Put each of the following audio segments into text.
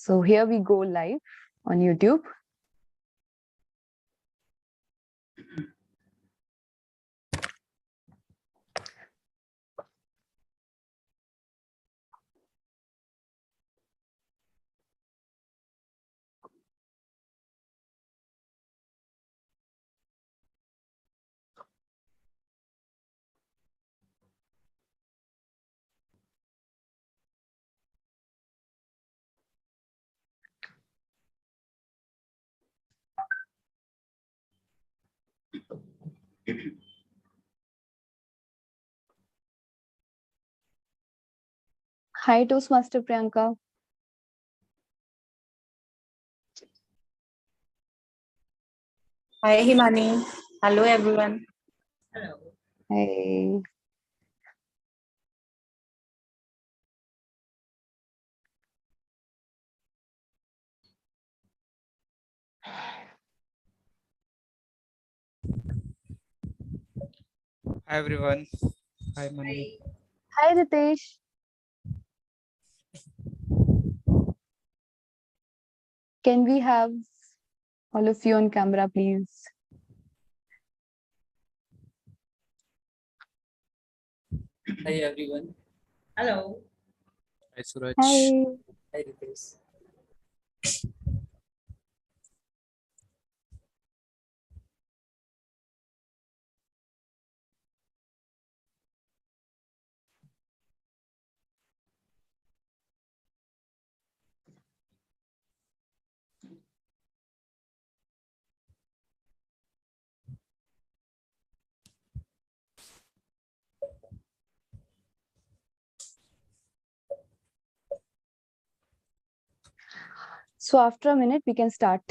So here we go live on YouTube. Hi, Toastmaster Priyanka. Hi Himani. Hello everyone. Hello. Hey. Hi everyone. Hi Mani. Hi, Ritesh. Can we have all of you on camera, please? Hi everyone. Hello. Hi Suraj. Hi. Hi Ritesh. So after a minute, we can start.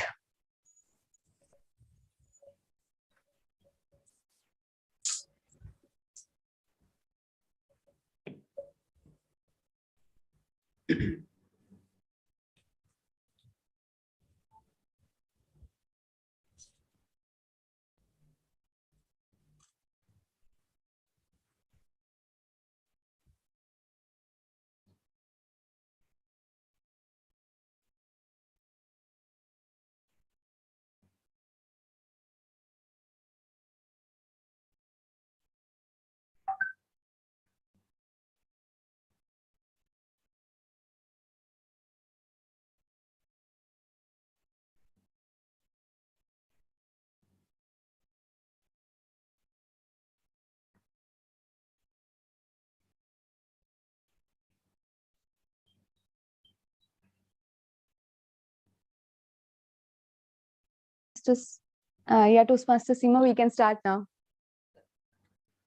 Toastmaster Seema, we can start now.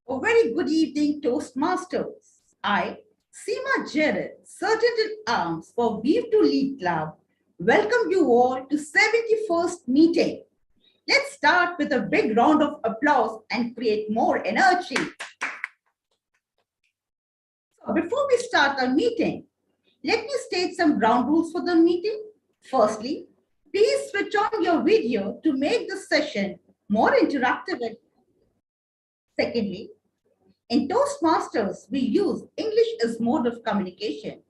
A very good evening, Toastmasters. I, Seema Jared, Sergeant at Arms for Weave to Lead Club, welcome you all to 71st meeting. Let's start with a big round of applause and create more energy. So before we start our meeting, let me state some ground rules for the meeting. Firstly, please switch on your video to make the session more interactive. Secondly, in Toastmasters, we use English as mode of communication.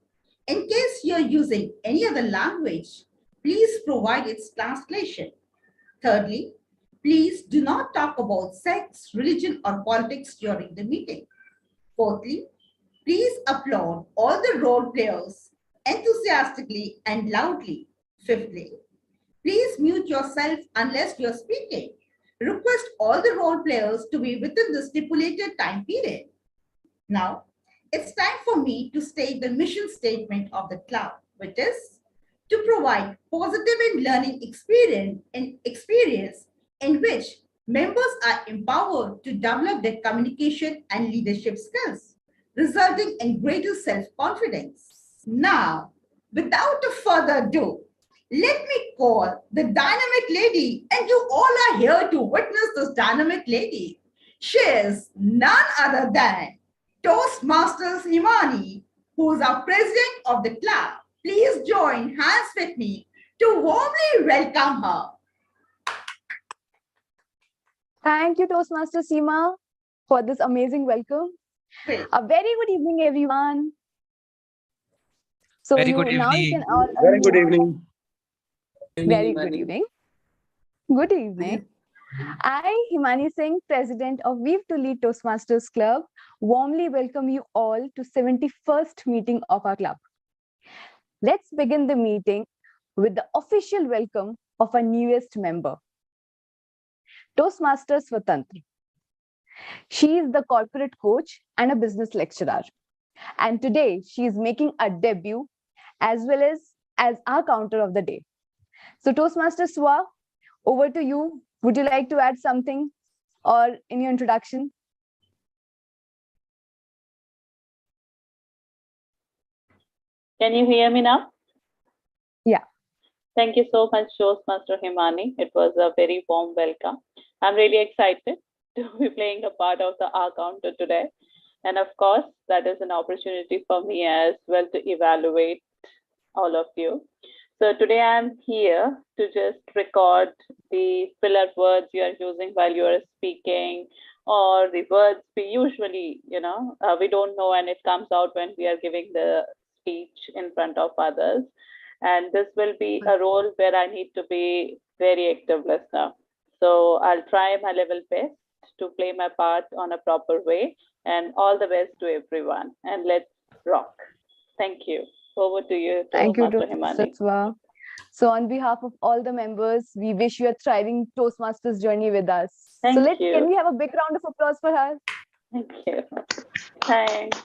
In case you're using any other language, please provide its translation. Thirdly, please do not talk about sex, religion, or politics during the meeting. Fourthly, please applaud all the role players enthusiastically and loudly. Fifthly, please mute yourself unless you're speaking. Request all the role players to be within the stipulated time period. Now, it's time for me to state the mission statement of the club, which is to provide positive and learning experience in which members are empowered to develop their communication and leadership skills, resulting in greater self-confidence. Now, without a further ado, let me call the dynamic lady, and you all are here to witness this dynamic lady. She is none other than Toastmasters Himani, who is our president of the club. Please join hands with me to warmly welcome her. Thank you, Toastmaster Seema, for this amazing welcome. Great. A very good evening, everyone. So Very you good now you can evening. all Very good unmute. evening. Very good evening. Good evening. I, Himani Singh, President of Weave to Lead Toastmasters Club, warmly welcome you all to 71st meeting of our club. Let's begin the meeting with the official welcome of our newest member, Toastmasters Swatantra. She is the corporate coach and a business lecturer. And today she is making a debut as well as our counter of the day. So Toastmaster Swa, over to you. Would you like to add something or in your introduction? Can you hear me now? Yeah. Thank you so much, Toastmaster Himani. It was a very warm welcome. I'm really excited to be playing a part of the R counter today. And of course, that is an opportunity for me as well to evaluate all of you. So today I'm here to just record the filler words you are using while you are speaking, or the words we usually, we don't know, and it comes out when we are giving the speech in front of others. And this will be a role where I need to be very active listener. So I'll try my level best to play my part on a proper way, and all the best to everyone. And let's rock. Thank you. Over to you, Thank you, Master Himani. Swa. So on behalf of all the members, we wish you a thriving Toastmasters journey with us. Thank you. Can we have a big round of applause for her? Thank you. Thanks.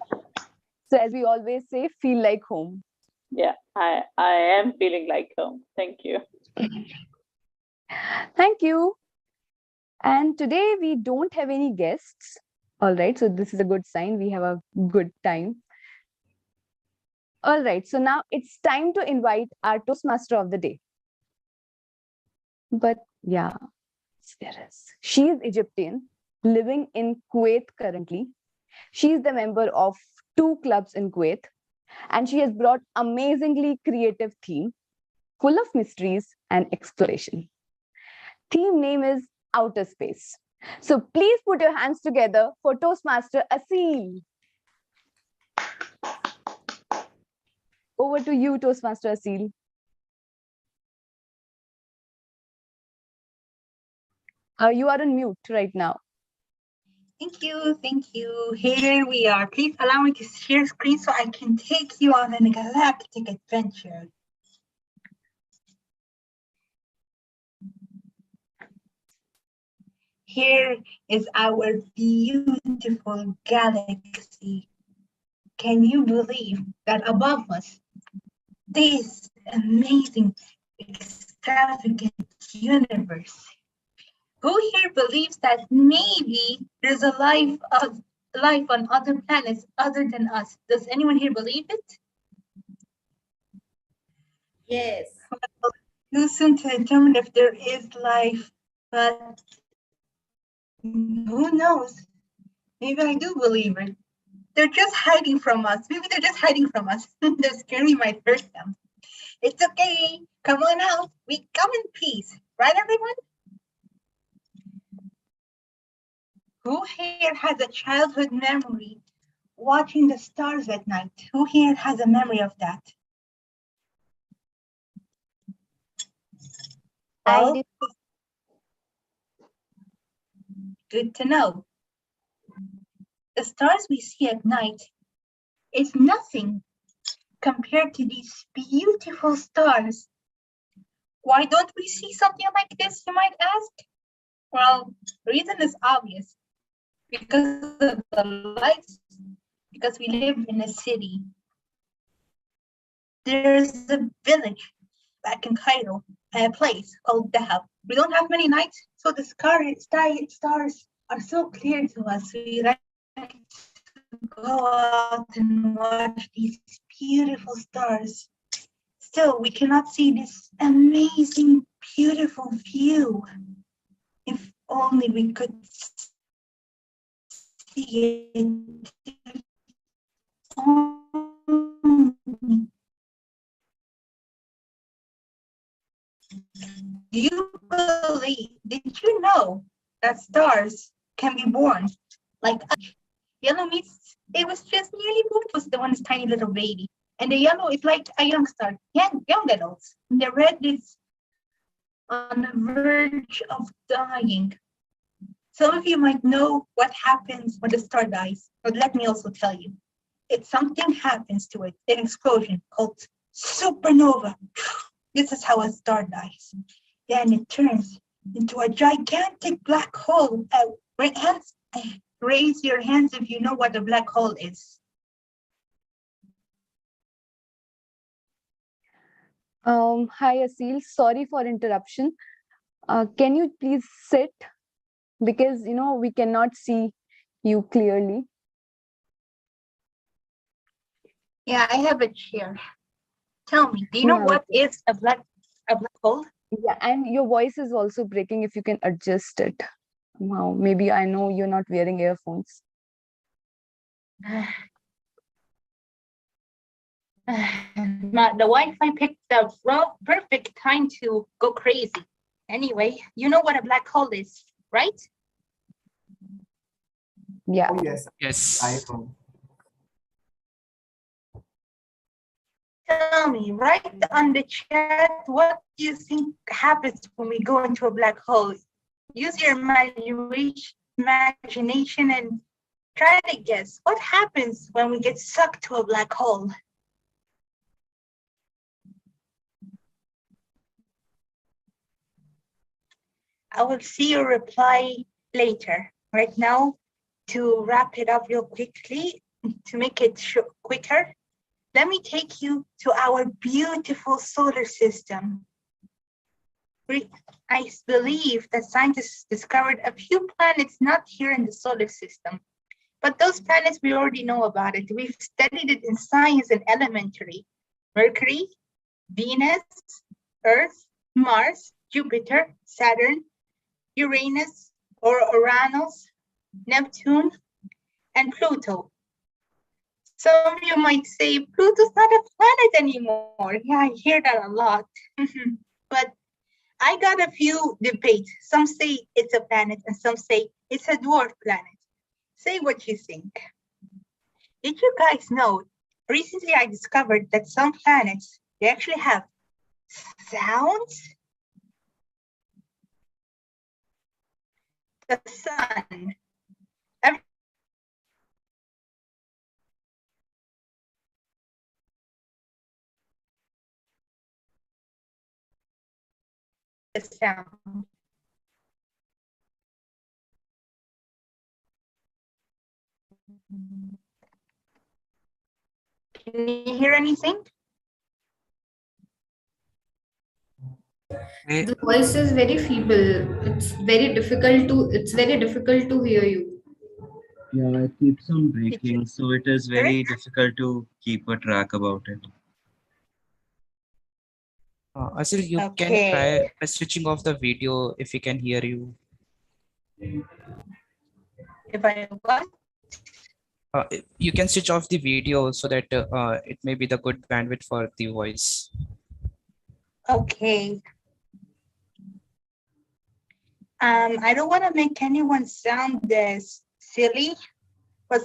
So as we always say, feel like home. Yeah, I am feeling like home. Thank you. Thank you. And today we don't have any guests. All right, so this is a good sign. We have a good time. All right, so now it's time to invite our Toastmaster of the day. But yeah, there is. She is Egyptian, living in Kuwait currently. She is the member of 2 clubs in Kuwait, and she has brought amazingly creative theme, full of mysteries and exploration. Theme name is Outer Space. So please put your hands together for Toastmaster Asil. Over to you, Toastmaster Asil. You are on mute right now. Thank you, thank you. Here we are. Please allow me to share screen so I can take you on a galactic adventure. Here is our beautiful galaxy. Can you believe that above us, this amazing, extravagant universe? Who here believes that maybe there's a life on other planets other than us? Does anyone here believe it? Yes. Well, too soon to determine if there is life, but who knows? Maybe I do believe it. They're just hiding from us. Maybe they're just hiding from us. The scary might hurt them. It's okay. Come on out. We come in peace. Right, everyone? Who here has a childhood memory watching the stars at night? Who here has a memory of that? Well, good to know. The stars we see at night is nothing compared to these beautiful stars. Why don't we see something like this, you might ask? Well, the reason is obvious. Because of the lights, because we live in a city. There's a village back in Cairo, a place called Dahab. We don't have many nights, so the stars are so clear to us. We like to go out and watch these beautiful stars. Still, we cannot see this amazing, beautiful view. If only we could see it. Do you believe, did you know that stars can be born like us? Yellow means it was just nearly born, was the one's tiny little baby. And the yellow is like a young star, young adults. And the red is on the verge of dying. Some of you might know what happens when the star dies, but let me also tell you. It's something happens to it, an explosion called supernova. This is how a star dies. Then it turns into a gigantic black hole. Raise your hands if you know what a black hole is. Hi, Asil. Sorry for interruption. Can you please sit? Because, we cannot see you clearly. Yeah, I have a chair. Tell me, do you know Yeah. what is a black hole? Yeah, and your voice is also breaking. If you can adjust it. Wow, maybe I know you're not wearing earphones. The Wi-Fi picked the perfect time to go crazy. Anyway, you know what a black hole is, right? Yeah. Oh, yes. Yes. iPhone. Tell me, write on the chat, what do you think happens when we go into a black hole? Use your imagination and try to guess. What happens when we get sucked to a black hole? I will see your reply later. Right now, to wrap it up real quickly, to make it quicker, let me take you to our beautiful solar system. I believe that scientists discovered a few planets not here in the solar system, but those planets we already know about it. We've studied it in science and elementary. Mercury, Venus, Earth, Mars, Jupiter, Saturn, Uranus or Uranus, Neptune, and Pluto. Some of you might say Pluto's not a planet anymore. Yeah, I hear that a lot. But I got a few debates. Some say it's a planet and some say it's a dwarf planet. Say what you think. Did you guys know? Recently I discovered that some planets, they actually have sounds. The sun. The sound. Can you hear anything? The voice is very feeble. It's very difficult to hear you. Yeah, it keeps on Did you breaking, so it is hear very it? difficult to keep a track about it. Asil, you can Okay. try switching off the video if we can hear you. If I what? You can switch off the video so that it may be the good bandwidth for the voice. Okay. I don't want to make anyone sound silly, but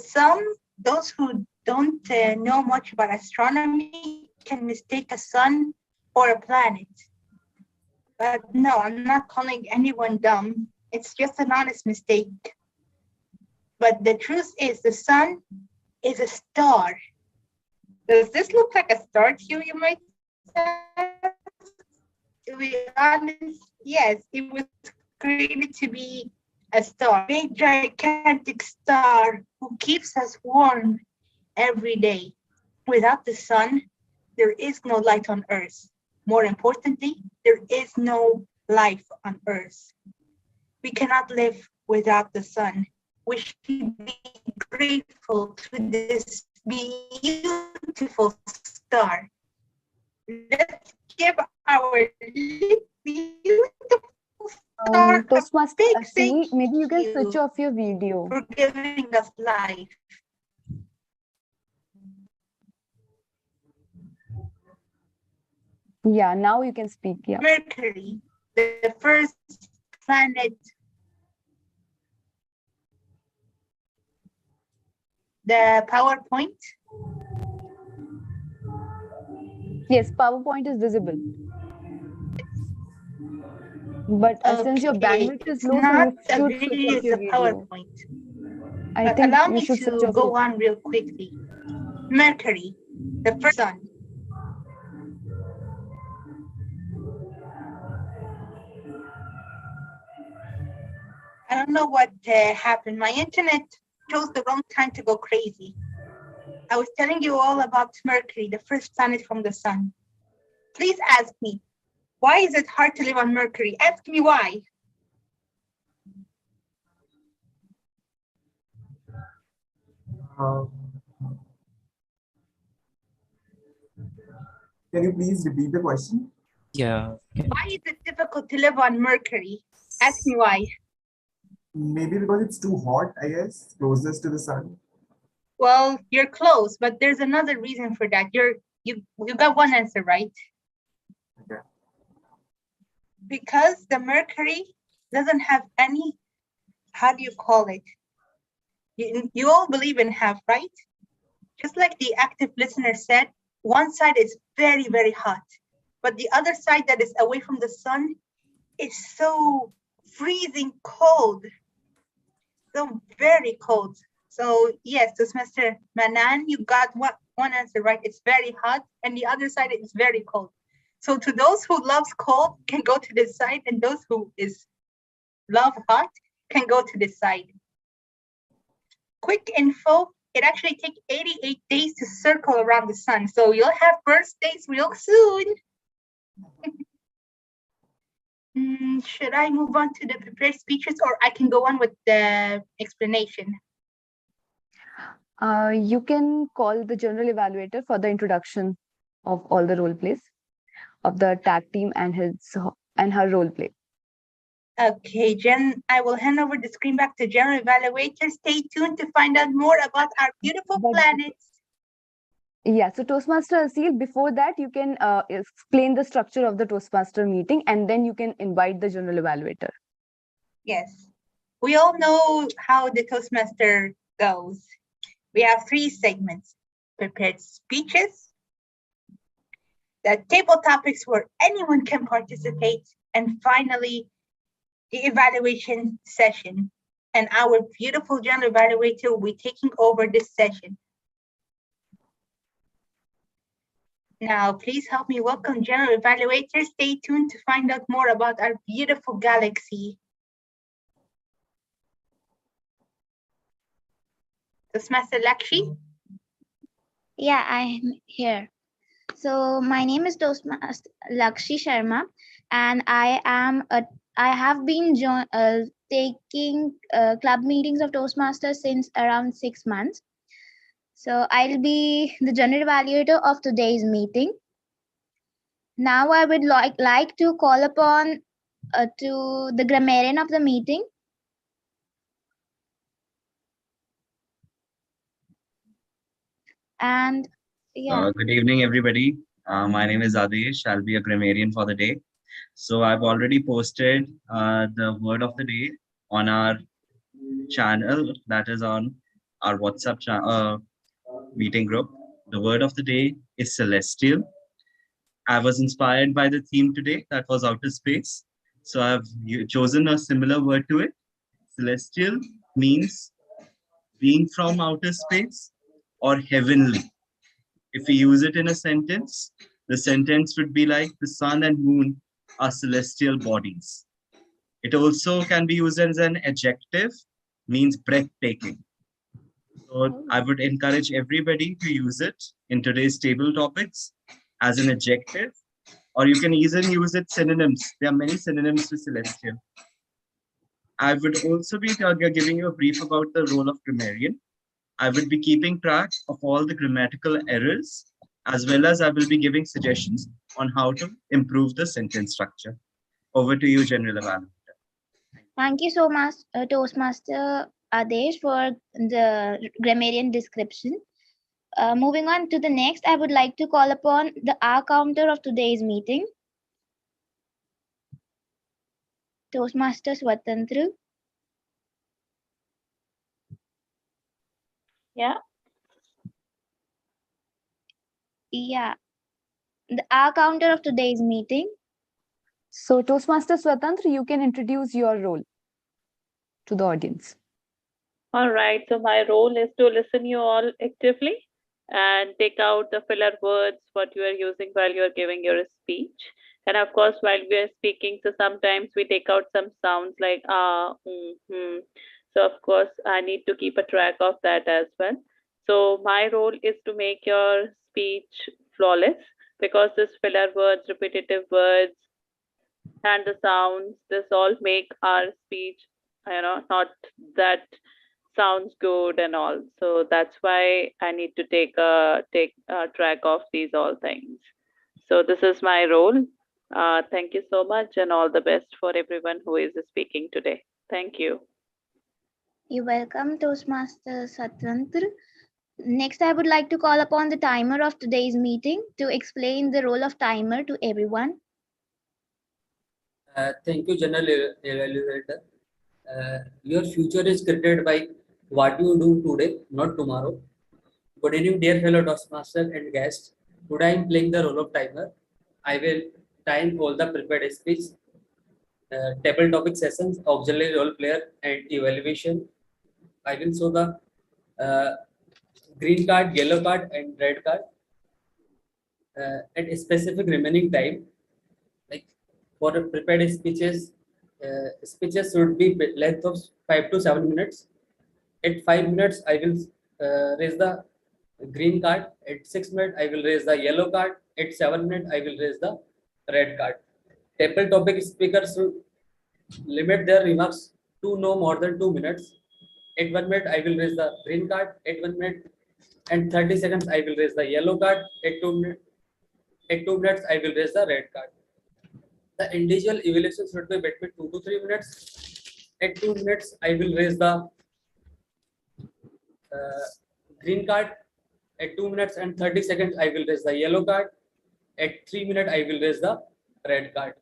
those who don't know much about astronomy can mistake a sun for a planet. But no, I'm not calling anyone dumb. It's just an honest mistake. But the truth is the sun is a star. Does this look like a star to you, you might say? To be honest, yes, it was created to be a star, a big gigantic star who keeps us warm every day. Without the sun, there is no light on Earth. More importantly, there is no life on Earth. We cannot live without the sun. We should be grateful to this beautiful star. Let's give our beautiful star a Toastmaster big Asil, thank maybe you can switch you off your video. for giving us life. Yeah, now you can speak. Yeah. Mercury, the first planet. The PowerPoint. Yes, PowerPoint is visible. But since your Okay, bandwidth is it's low, so not you a should switch video, off it's your a video. PowerPoint. I But think allow you me should switch to off go your. on real quickly. Mercury, the first sun. I don't know what happened. My internet chose the wrong time to go crazy. I was telling you all about Mercury, the first planet from the sun. Please ask me, why is it hard to live on Mercury? Ask me why. Can you please repeat the question? Yeah. Why is it difficult to live on Mercury? Ask me why. Maybe because it's too hot, I guess, closest to the sun. Well, you're close, but there's another reason for that. You got one answer right. Okay. Because the Mercury doesn't have any, how do you call it? You all believe in half, right? Just like the active listener said, one side is very, very hot, but the other side that is away from the sun is so freezing cold, so very cold. So yes, Toastmaster Manan, you got one answer right. It's very hot, and the other side is very cold. So to those who loves cold can go to this side, and those who love hot can go to this side. Quick info, it actually takes 88 days to circle around the sun. So you'll have birthdays real soon. Should I move on to the prepared speeches, or I can go on with the explanation? You can call the general evaluator for the introduction of all the role plays of the tag team and her role play. Okay, Jen, I will hand over the screen back to General Evaluator. Stay tuned to find out more about our beautiful planets. Yeah, so Toastmaster Asil, before that, you can explain the structure of the Toastmaster meeting, and then you can invite the general evaluator. Yes, we all know how the Toastmaster goes. We have 3 segments: prepared speeches, the table topics where anyone can participate, and finally, the evaluation session. And our beautiful general evaluator will be taking over this session. Now, please help me welcome general evaluator. Stay tuned to find out more about our beautiful galaxy. Toastmaster Lakshi? Yeah, I'm here. So my name is Toastmaster Lakshi Sharma, and I have been taking club meetings of Toastmasters since around 6 months. So I'll be the general evaluator of today's meeting. Now I would like to call upon to the grammarian of the meeting. And yeah. Good evening, everybody. My name is Adesh. I'll be a grammarian for the day. So I've already posted the word of the day on our channel, that is on our WhatsApp meeting group. The word of the day is celestial. I was inspired by the theme today, that was outer space. So I've chosen a similar word to it. Celestial means being from outer space or heavenly. If we use it in a sentence, the sentence would be like the sun and moon are celestial bodies. It also can be used as an adjective, means breathtaking. So I would encourage everybody to use it in today's table topics as an adjective, or you can even use it synonyms. There are many synonyms to celestial. I would also be giving you a brief about the role of grammarian. I will be keeping track of all the grammatical errors, as well as I will be giving suggestions on how to improve the sentence structure. Over to you, General Evaluator. Thank you so much, Toastmaster Adesh, for the grammarian description. Moving on to the next, I would like to call upon the R counter of today's meeting, Toastmaster Swatantru. Yeah. Yeah. our counter of today's meeting. So, Toastmaster Swatantra, you can introduce your role to the audience. All right, so my role is to listen you all actively and take out the filler words what you are using while you are giving your speech. And of course, while we are speaking, so sometimes we take out some sounds like ah, hmm. So of course, I need to keep a track of that as well. So my role is to make your speech flawless because this filler words, repetitive words, and the sounds, this all make our speech, not that sounds good and all. So that's why I need to take a track of these all things. So this is my role. Thank you so much and all the best for everyone who is speaking today. Thank you. You're welcome, Toastmaster Satyantra. Next, I would like to call upon the timer of today's meeting to explain the role of timer to everyone. Thank you, General Evaluator. Your future is created by what you do today, not tomorrow. Good evening, dear fellow Toastmaster and guests. Today I am playing the role of timer. I will time all the prepared speech, table topic sessions, auxiliary role player, and evaluation. I will show the uh, green card, yellow card, and red card at a specific remaining time. Like for prepared speeches, speeches should be length of 5 to 7 minutes. At 5 minutes, I will raise the green card. At 6 minutes, I will raise the yellow card. At 7 minutes, I will raise the red card. Table topic speakers should limit their remarks to no more than 2 minutes. At 1 minute, I will raise the green card. At 1 minute and 30 seconds, I will raise the yellow card. At 2 minutes, I will raise the red card. The individual evaluation should be between 2 to 3 minutes. At 2 minutes, I will raise the green card. At 2 minutes and 30 seconds, I will raise the yellow card. At 3 minutes, I will raise the red card.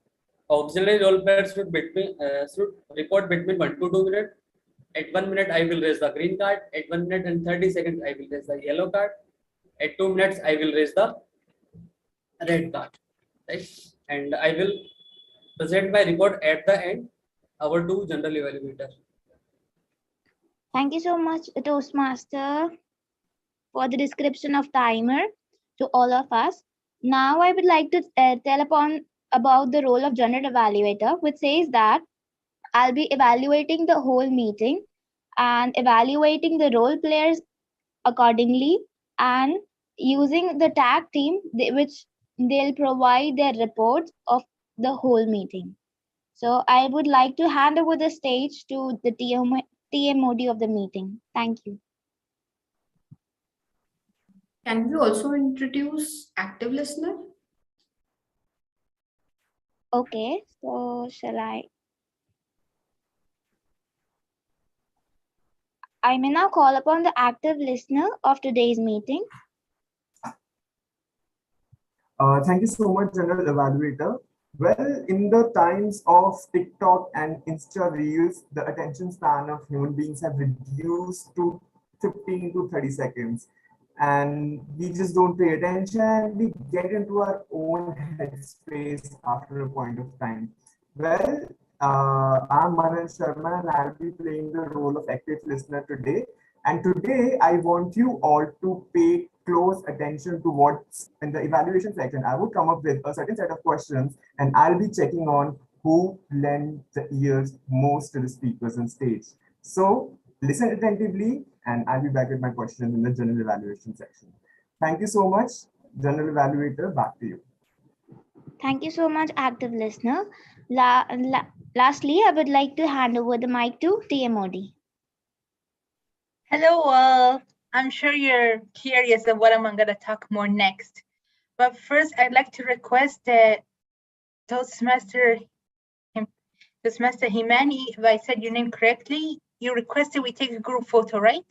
Auxiliary role players should report between 1 to 2 minutes. At 1 minute, I will raise the green card. At 1 minute and 30 seconds, I will raise the yellow card. At 2 minutes, I will raise the red card. Right? And I will present my report at the end. Our two general evaluators. Thank you so much, Toastmaster, for the description of timer to all of us. Now I would like to tell about the role of general evaluator, which says that I'll be evaluating the whole meeting and evaluating the role players accordingly and using the tag team which they'll provide their reports of the whole meeting. So I would like to hand over the stage to the TMOD of the meeting. Thank you. Can we also introduce active listener? Okay, so shall I? I may now call upon the active listener of today's meeting. Thank you so much, General Evaluator. Well, in the times of TikTok and Insta Reels, the attention span of human beings have reduced to 15 to 30 seconds. And we just don't pay attention. We get into our own headspace after a point of time. Well, I'm Manan Sharma and I'll be playing the role of active listener today. And today I want you all to pay close attention to what's in the evaluation section. I would come up with a certain set of questions and I'll be checking on who lend the ears most to the speakers on stage. So listen attentively and I'll be back with my questions in the general evaluation section. Thank you so much. General Evaluator, back to you. Thank you so much, active listener. Lastly, I would like to hand over the mic to TMOD. Hello, all. I'm sure you're curious of what I'm going to talk more next. But first, I'd like to request that Toastmaster Himani, if I said your name correctly, you requested we take a group photo, right?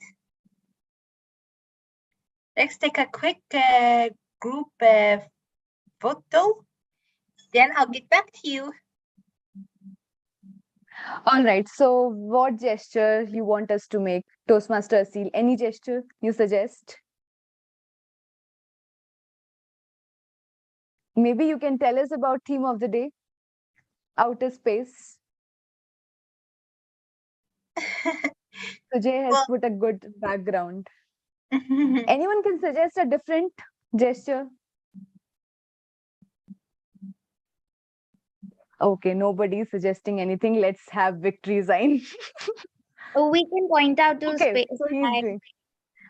Let's take a quick group photo. Then I'll get back to you. All right. So what gesture you want us to make? Toastmaster Asil, any gesture you suggest? Maybe you can tell us about theme of the day, outer space. Sujay has Well, put a good background. Anyone can suggest a different gesture? Okay, nobody is suggesting anything. Let's have victory sign. Oh, we can point out to Okay, space. so he's doing.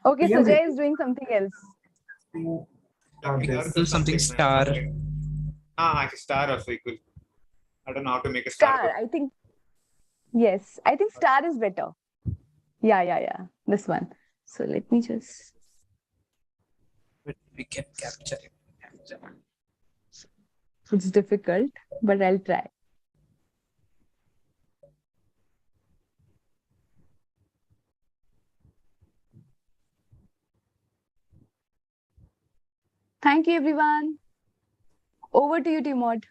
Okay, PM Sujay is doing something else. Do something star. Actually, star also equal. I don't know how to make a star. Star, I think. Yes, I think star is better. Yeah. This one. So let me just. We can capture it. It's difficult, but I'll try. Thank you, everyone. Over to you, Timod.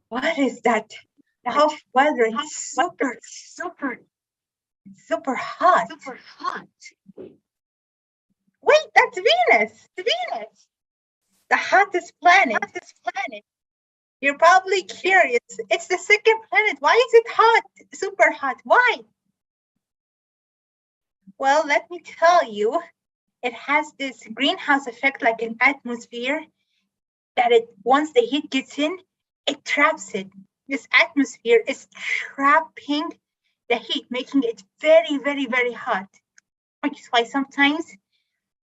what is that? Tough weather. It's super hot. Wait, that's Venus. The hottest planet. You're probably curious. It's the second planet. Why is it hot? Super hot. Why? Well, let me tell you. It has this greenhouse effect like an atmosphere that once the heat gets in, it traps it. This atmosphere is trapping the heat, making it very, very, very hot. Which is why sometimes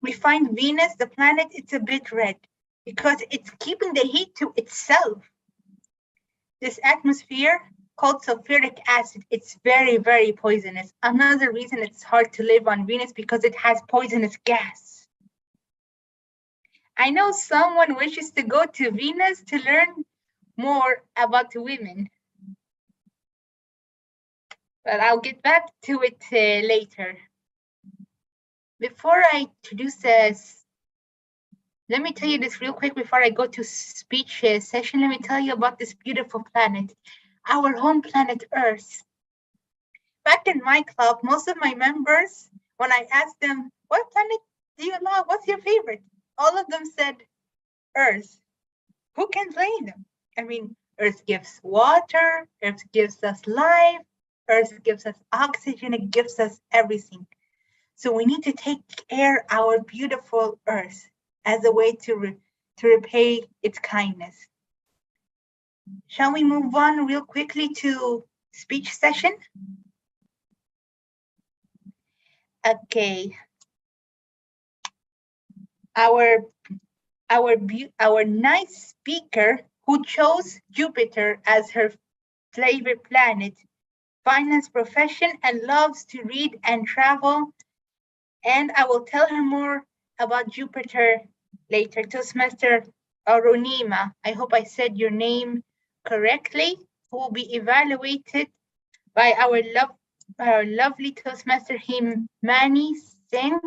we find Venus, the planet, it's a bit red because it's keeping the heat to itself. This atmosphere called sulfuric acid, it's very, very poisonous. Another reason it's hard to live on Venus because it has poisonous gas. I know someone wishes to go to Venus to learn more about women, but I'll get back to it later. Before I introduce this, let me tell you this real quick before I go to speech session. Let me tell you about this beautiful planet, our home planet Earth. Back in my club, most of my members, when I asked them, what planet do you love? What's your favorite? All of them said Earth. Who can blame them? I mean, Earth gives water, Earth gives us life, Earth gives us oxygen, it gives us everything. So we need to take care of our beautiful Earth as a way to repay its kindness. Shall we move on real quickly to speech session? Okay. Our nice speaker who chose Jupiter as her favorite planet, finance profession, and loves to read and travel. And I will tell her more about Jupiter later. Toastmaster Arunima, I hope I said your name correctly, who will be evaluated by our lovely Toastmaster Himani Singh,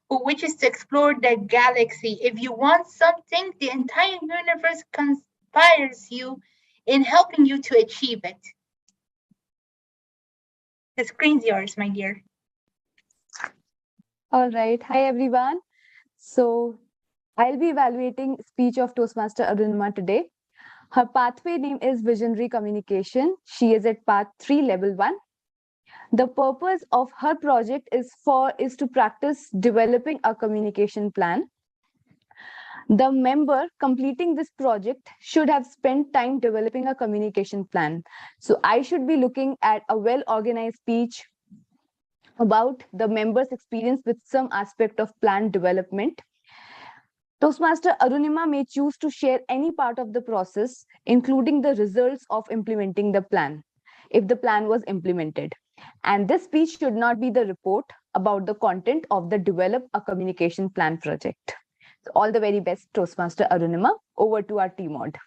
who wishes to explore the galaxy. If you want something, the entire universe conspires you in helping you to achieve it. The screen's yours, my dear. All right. Hi, everyone. So I'll be evaluating speech of Toastmaster Arunima today. Her pathway name is Visionary Communication. She is at Path 3, Level 1. The purpose of her project is to practice developing a communication plan. The member completing this project should have spent time developing a communication plan. So I should be looking at a well-organized speech about the member's experience with some aspect of plan development. Toastmaster Arunima may choose to share any part of the process, including the results of implementing the plan, if the plan was implemented. And this speech should not be the report about the content of the Develop a Communication Plan project. So all the very best, Toastmaster Arunima. Over to our T-Mod.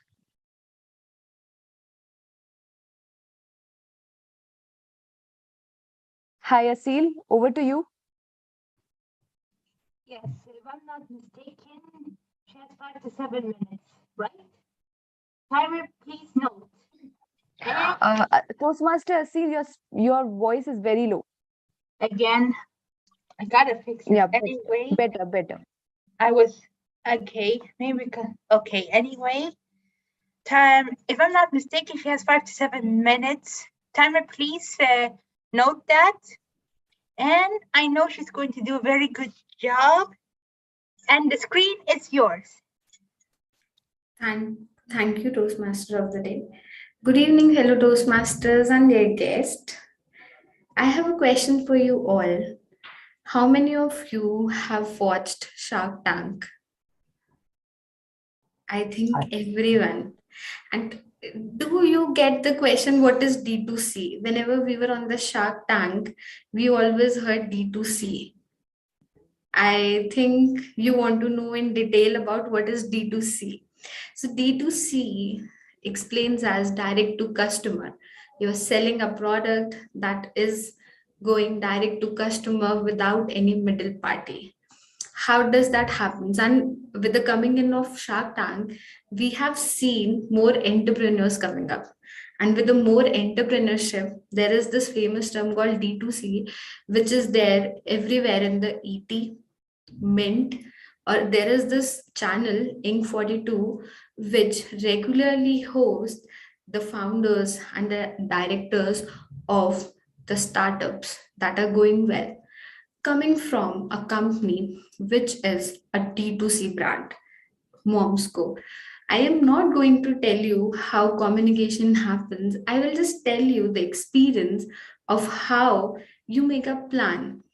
Hi, Asil. Over to you. Yes, if I'm not mistaken, she has 5 to 7 minutes, right? Timer, please note. Toastmaster Asil, your voice is very low. Again, I gotta fix it. Yeah, Anyway, better. I was Okay, maybe we can. Okay, anyway, time. If I'm not mistaken, she has 5 to 7 minutes. Timer, please note that. And I know she's going to do a very good job. And the screen is yours. Thank you, Toastmaster of the day. Good evening, hello Toastmasters and their guest. I have a question for you all. How many of you have watched Shark Tank? I think everyone. And do you get the question, what is D2C? Whenever we were on the Shark Tank, we always heard D2C. I think you want to know in detail about what is D2C. So D2C explains as direct to customer. You're selling a product that is going direct to customer without any middle party. How does that happen? And with the coming in of Shark Tank, we have seen more entrepreneurs coming up. And with the more entrepreneurship, there is this famous term called D2C, which is there everywhere in the ET, Mint, or there is this channel, Inc. 42, which regularly hosts the founders and the directors of the startups that are going well, coming from a company which is a D2C brand, Momsco. I am not going to tell you how communication happens. I will just tell you the experience of how you make a plan.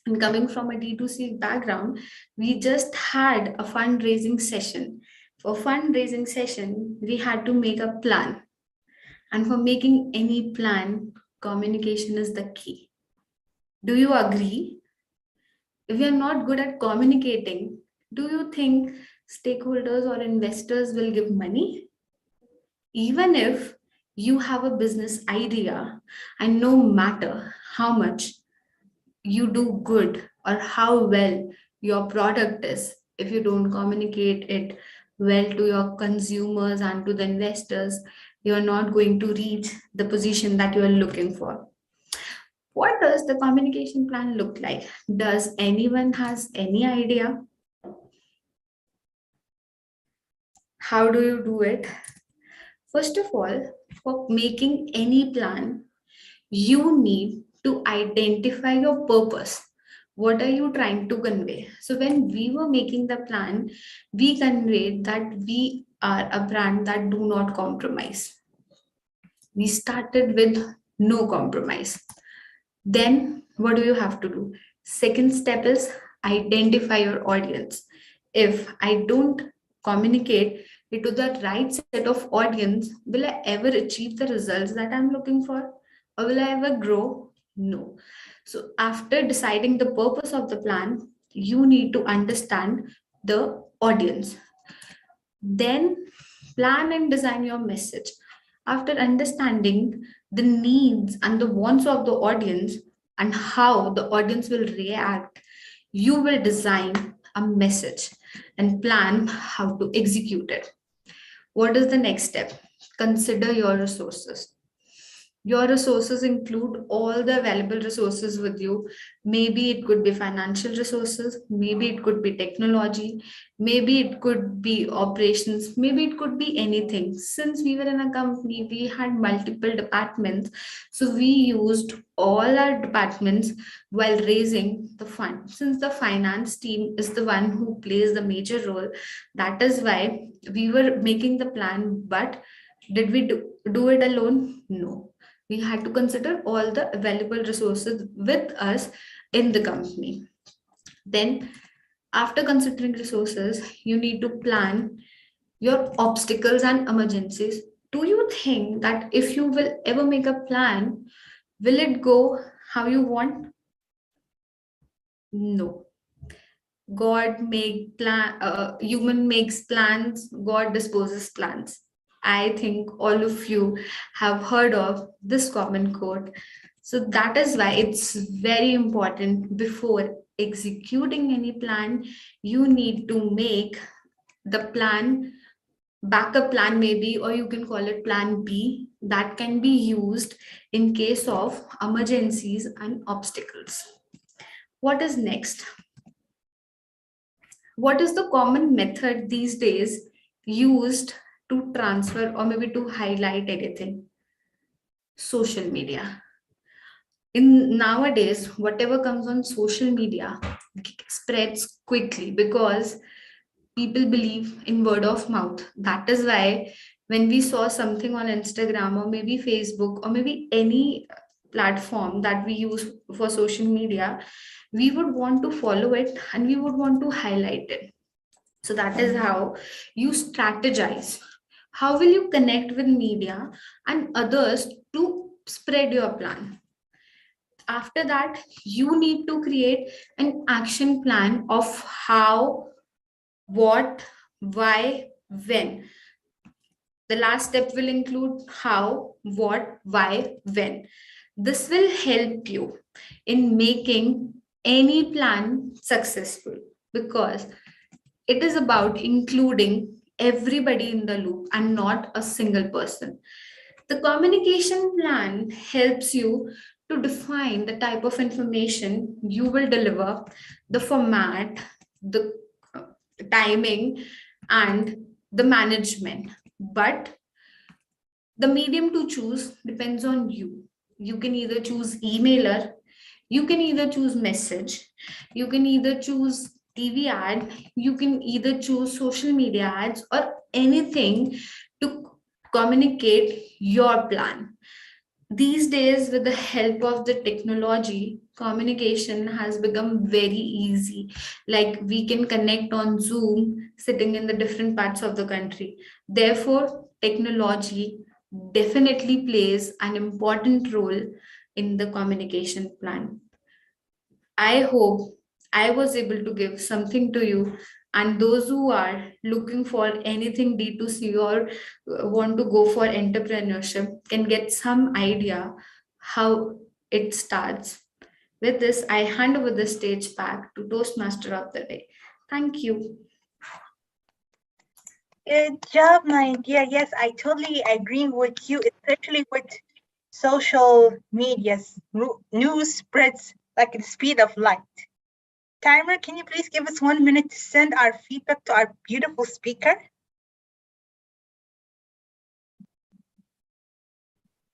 And coming from a D2C background, we just had a fundraising session. For fundraising session, we had to make a plan. And for making any plan, communication is the key. Do you agree? If you're not good at communicating, do you think stakeholders or investors will give money? Even if you have a business idea, and no matter how much you do good or how well your product is, if you don't communicate it well to your consumers and to the investors, you're not going to reach the position that you are looking for. What does the communication plan look like? Does anyone has any idea? How do you do it? First of all, for making any plan, you need to identify your purpose. What are you trying to convey? So when we were making the plan, we conveyed that we are a brand that do not compromise. We started with no compromise. Then what do you have to do? Second step is identify your audience. If I don't communicate it to the right set of audience, will I ever achieve the results that I'm looking for? Or will I ever grow? No. So after deciding the purpose of the plan, you need to understand the audience. Then plan and design your message. After understanding the needs and the wants of the audience and how the audience will react, you will design a message and plan how to execute it. What is the next step? Consider your resources. Your resources include all the available resources with you. Maybe it could be financial resources, maybe it could be technology, maybe it could be operations, maybe it could be anything. Since we were in a company, we had multiple departments. So we used all our departments while raising the fund. Since the finance team is the one who plays the major role, that is why we were making the plan. But did we do it alone? No, we had to consider all the available resources with us in the company. Then, after considering resources, you need to plan your obstacles and emergencies. Do you think that if you will ever make a plan, will it go how you want? No. Human makes plans, God disposes plans. I think all of you have heard of this common quote. So that is why it's very important before executing any plan, you need to make the plan, backup plan maybe, or you can call it plan B, that can be used in case of emergencies and obstacles. What is next? what is the common method these days used to transfer or maybe to highlight anything? Social media. In nowadays, whatever comes on social media spreads quickly because people believe in word of mouth. That is why when we saw something on Instagram or maybe Facebook or maybe any platform that we use for social media, we would want to follow it and we would want to highlight it. So that is how you strategize. How will you connect with media and others to spread your plan? After that, you need to create an action plan of how, what, why, when. The last step will include how, what, why, when. This will help you in making any plan successful because it is about including everybody in the loop and not a single person. The communication plan helps you to define the type of information you will deliver, the format, the timing, and the management. But the medium to choose depends on you. You can either choose emailer, you can either choose message, you can either choose TV ad, you can either choose social media ads or anything to communicate your plan. These days, with the help of the technology, communication has become very easy. Like we can connect on Zoom sitting in the different parts of the country. Therefore, technology definitely plays an important role in the communication plan. I hope I was able to give something to you. And those who are looking for anything D2C or want to go for entrepreneurship can get some idea how it starts. With this, I hand over the stage back to Toastmaster of the Day. Thank you. Good job, my dear. Yes, I totally agree with you, especially with social media's news spreads like the speed of light. Timer, can you please give us 1 minute to send our feedback to our beautiful speaker?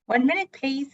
1 minute, please.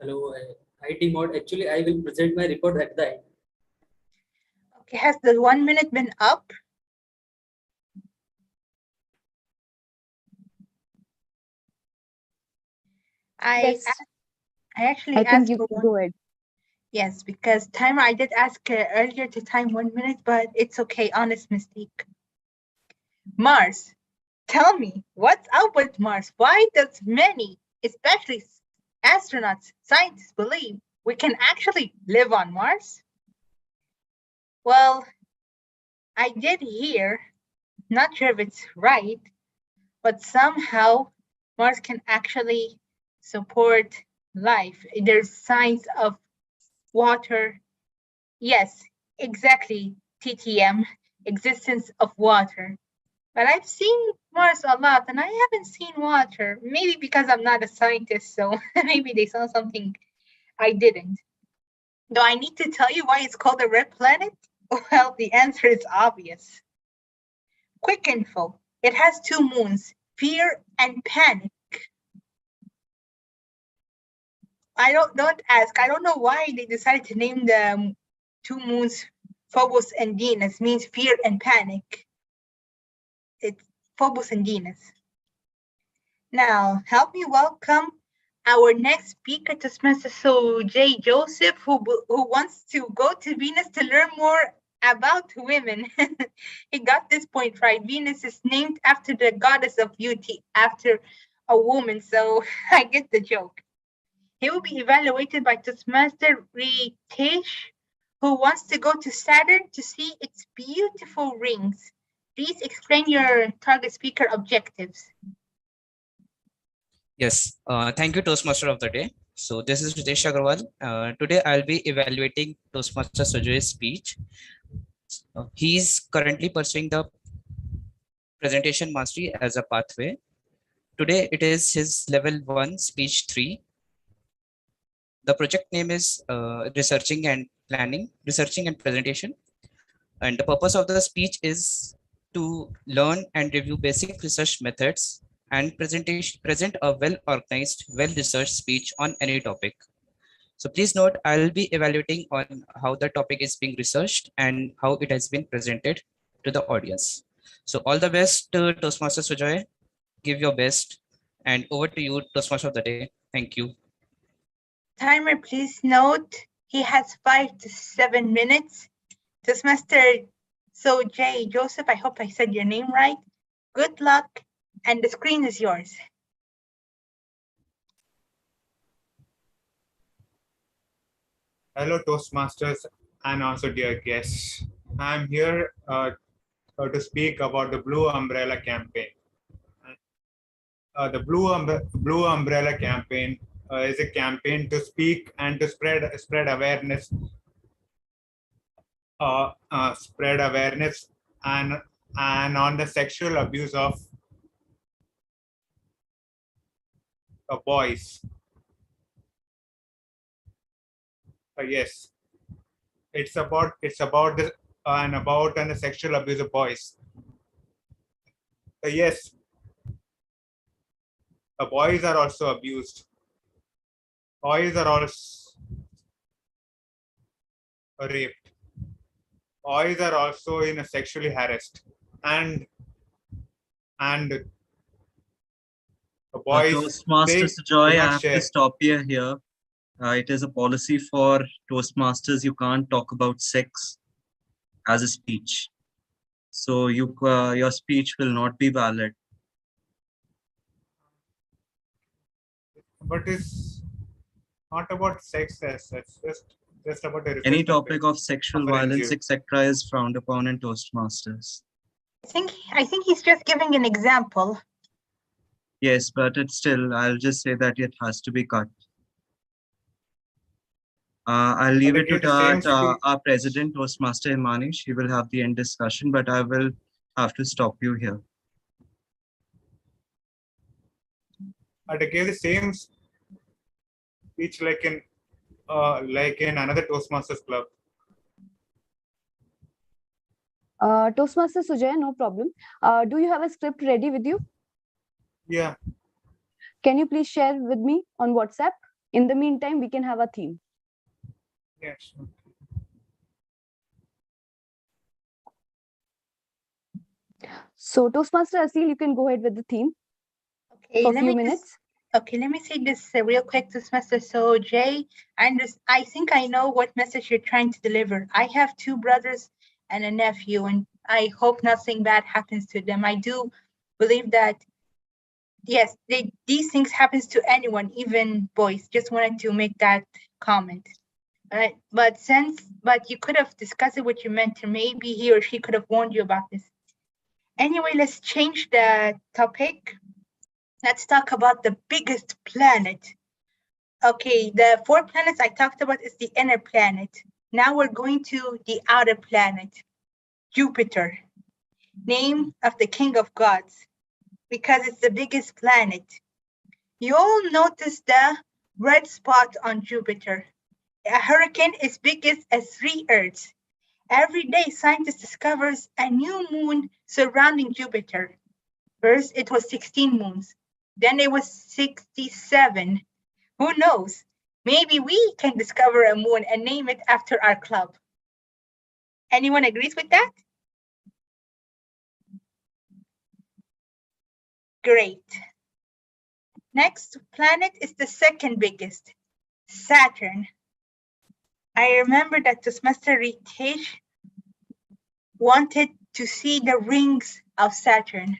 Hello, IT mode. Actually, I will present my report at the end. Okay, has the 1 minute been up? Yes. I actually I think asked you for can one. go ahead. Yes, because timer, I did ask earlier to time 1 minute, but it's okay, honest mistake. Mars, tell me, what's up with Mars? Why does many, especially astronauts, scientists believe we can actually live on Mars? Well, I did hear, not sure if it's right, but somehow Mars can actually support life. There's signs of water. Yes, exactly, TTM, existence of water. But I've seen Mars a lot, and I haven't seen water. Maybe because I'm not a scientist, so maybe they saw something I didn't. Do I need to tell you why it's called a red planet? Well, the answer is obvious. Quick info. It has two moons, Fear and Panic. Don't ask. I don't know why they decided to name the two moons Phobos and Venus, means fear and panic. It's Phobos and Venus. Now, help me welcome our next speaker, Toastmaster J. Joseph, who wants to go to Venus to learn more about women. He got this point right. Venus is named after the goddess of beauty, after a woman, so I get the joke. He will be evaluated by Toastmaster Ritesh, who wants to go to Saturn to see its beautiful rings. Please explain your target speaker objectives. Yes, thank you, Toastmaster of the day. So this is Ritesh Agarwal. Today I'll be evaluating Toastmaster Sujay's speech. He's currently pursuing the presentation mastery as a pathway. Today it is his level 1 speech 3. The project name is researching and presentation. And the purpose of the speech is to learn and review basic research methods and present a well-organized, well-researched speech on any topic. So please note, I'll be evaluating on how the topic is being researched and how it has been presented to the audience. So all the best, Toastmaster Sujoy. Give your best. And over to you, Toastmaster of the day. Thank you. Timer, please note, he has 5 to 7 minutes. Toastmaster J. Joseph, I hope I said your name right. Good luck, and the screen is yours. Hello, Toastmasters, and also dear guests. I'm here to speak about the Blue Umbrella campaign. The Blue Umbrella campaign is a campaign to speak and to spread awareness, and on the sexual abuse of boys. Yes, it's about the and the sexual abuse of boys. Yes, boys are also abused. Boys are also raped. Boys are also sexually harassed, and boys Toastmasters they Joy, do I not have to share. stop you here. It is a policy for Toastmasters. You can't talk about sex as a speech. So your speech will not be valid. But it's not about sex as such. Just about a Any research topic of sexual of an violence, NGO. etc., is frowned upon in Toastmasters. I think he's just giving an example. Yes, but it's still, I'll just say that it has to be cut. I'll leave But it to again, the same speech. our president, Toastmaster Himani. She will have the end discussion, but I will have to stop you here. I gave the same speech like in another Toastmasters club. Toastmaster Sujay, no problem. Do you have a script ready with you? Yeah. Can you please share with me on WhatsApp? In the meantime, we can have a theme. Yes. So Toastmaster Asil, you can go ahead with the theme for a few minutes. Okay, let me say this real quick, Toastmaster. So Jay, I think I know what message you're trying to deliver. I have 2 brothers and a nephew, and I hope nothing bad happens to them. I do believe that, yes, these things happens to anyone, even boys. Just wanted to make that comment. Right, but you could have discussed it with your mentor. Maybe he or she could have warned you about this. Anyway, let's change the topic. Let's talk about the biggest planet. Okay, the 4 planets I talked about is the inner planet. Now we're going to the outer planet, Jupiter. name of the king of gods, because it's the biggest planet. You all notice the red spot on Jupiter. A hurricane is biggest as 3 Earths. Every day, scientists discovers a new moon surrounding Jupiter. First, it was 16 moons. Then it was 67. Who knows? Maybe we can discover a moon and name it after our club. Anyone agrees with that? Great. Next planet is the second biggest, Saturn. I remember that Toastmaster Ritesh wanted to see the rings of Saturn.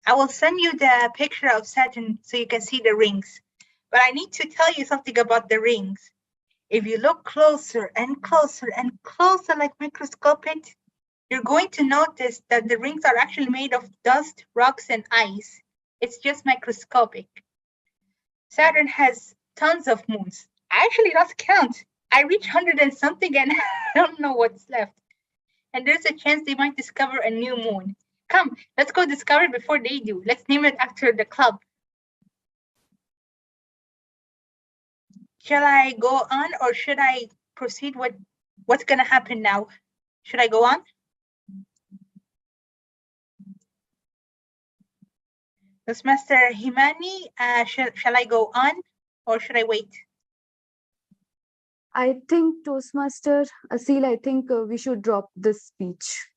I will send you the picture of Saturn so you can see the rings. But I need to tell you something about the rings. If you look closer and closer and closer, like microscope it, you're going to notice that the rings are actually made of dust, rocks, and ice. It's just microscopic. Saturn has tons of moons. I actually lost count. I reached 100 and something and I don't know what's left. And there's a chance they might discover a new moon. Come, let's go discover it before they do. Let's name it after the club. Shall I go on or should I proceed with what's gonna happen now? Should I go on? Toastmaster Himani, shall I go on or should I wait? I think Toastmaster Asil, I think we should drop this speech.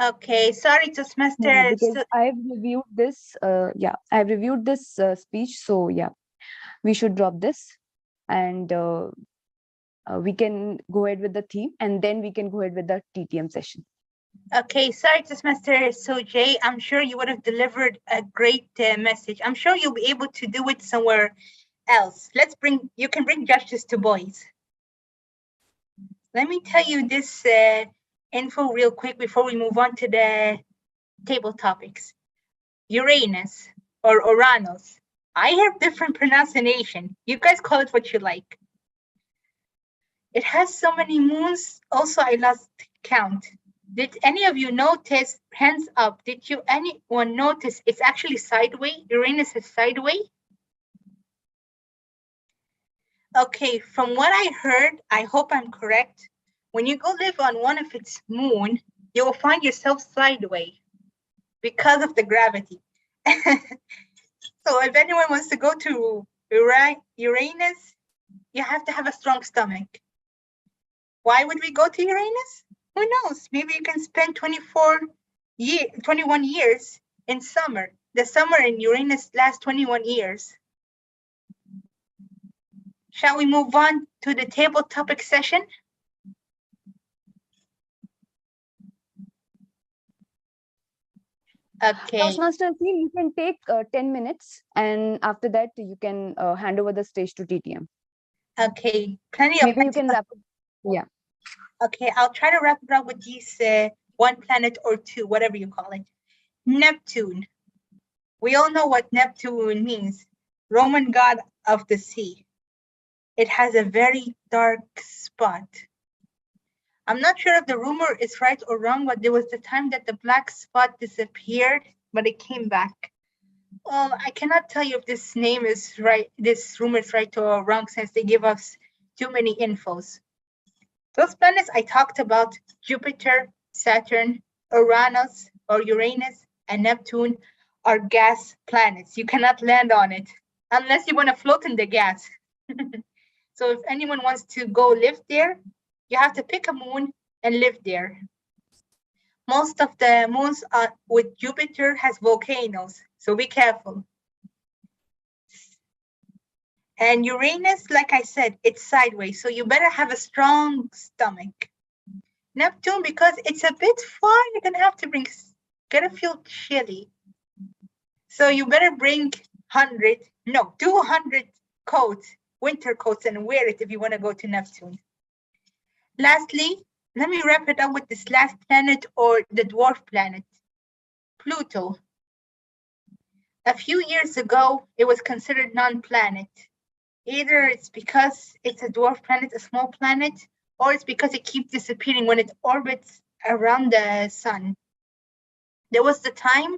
Okay, sorry, Toastmaster. Because I've reviewed this. I've reviewed this speech. So yeah, we should drop this, and we can go ahead with the theme, and then we can go ahead with the TTM session. Okay, sorry, Toastmaster Sojay. I'm sure you would have delivered a great message. I'm sure you'll be able to do it somewhere else. You can bring justice to boys. Let me tell you this info real quick before we move on to the table topics. Uranus or Uranus. I have different pronunciation. You guys call it what you like. It has so many moons. Also, I lost count. Did any of you notice, hands up, did anyone notice it's actually sideways? Uranus is sideways? Okay, from what I heard, I hope I'm correct. When you go live on one of its moon, you will find yourself sideways because of the gravity. So if anyone wants to go to Uranus, you have to have a strong stomach. Why would we go to Uranus? Who knows? Maybe you can spend 21 years in summer. The summer in Uranus lasts 21 years. Shall we move on to the table topic session? Okay. Toastmaster, you can take 10 minutes, and after that, you can hand over the stage to TTM. Okay, plenty of Maybe you can wrap it. Yeah. Okay, I'll try to wrap it up with these one planet or two, whatever you call it. Neptune. We all know what Neptune means. Roman god of the sea. It has a very dark spot. I'm not sure if the rumor is right or wrong, but there was the time that the black spot disappeared, but it came back. Well, I cannot tell you if this name is right, this rumor is right or wrong, since they give us too many infos. Those planets I talked about, Jupiter, Saturn, Uranus or Uranus, and Neptune, are gas planets. You cannot land on it unless you want to float in the gas. So if anyone wants to go live there, you have to pick a moon and live there. Most of the moons with Jupiter has volcanoes, so be careful. And Uranus, like I said, it's sideways, so you better have a strong stomach. Neptune, because it's a bit far, you're gonna feel chilly. So you better bring 200 coats, winter coats, and wear it if you wanna go to Neptune. Lastly, let me wrap it up with this last planet, or the dwarf planet, Pluto. A few years ago, it was considered non-planet. Either it's because it's a dwarf planet, a small planet, or it's because it keeps disappearing when it orbits around the sun. There was the time,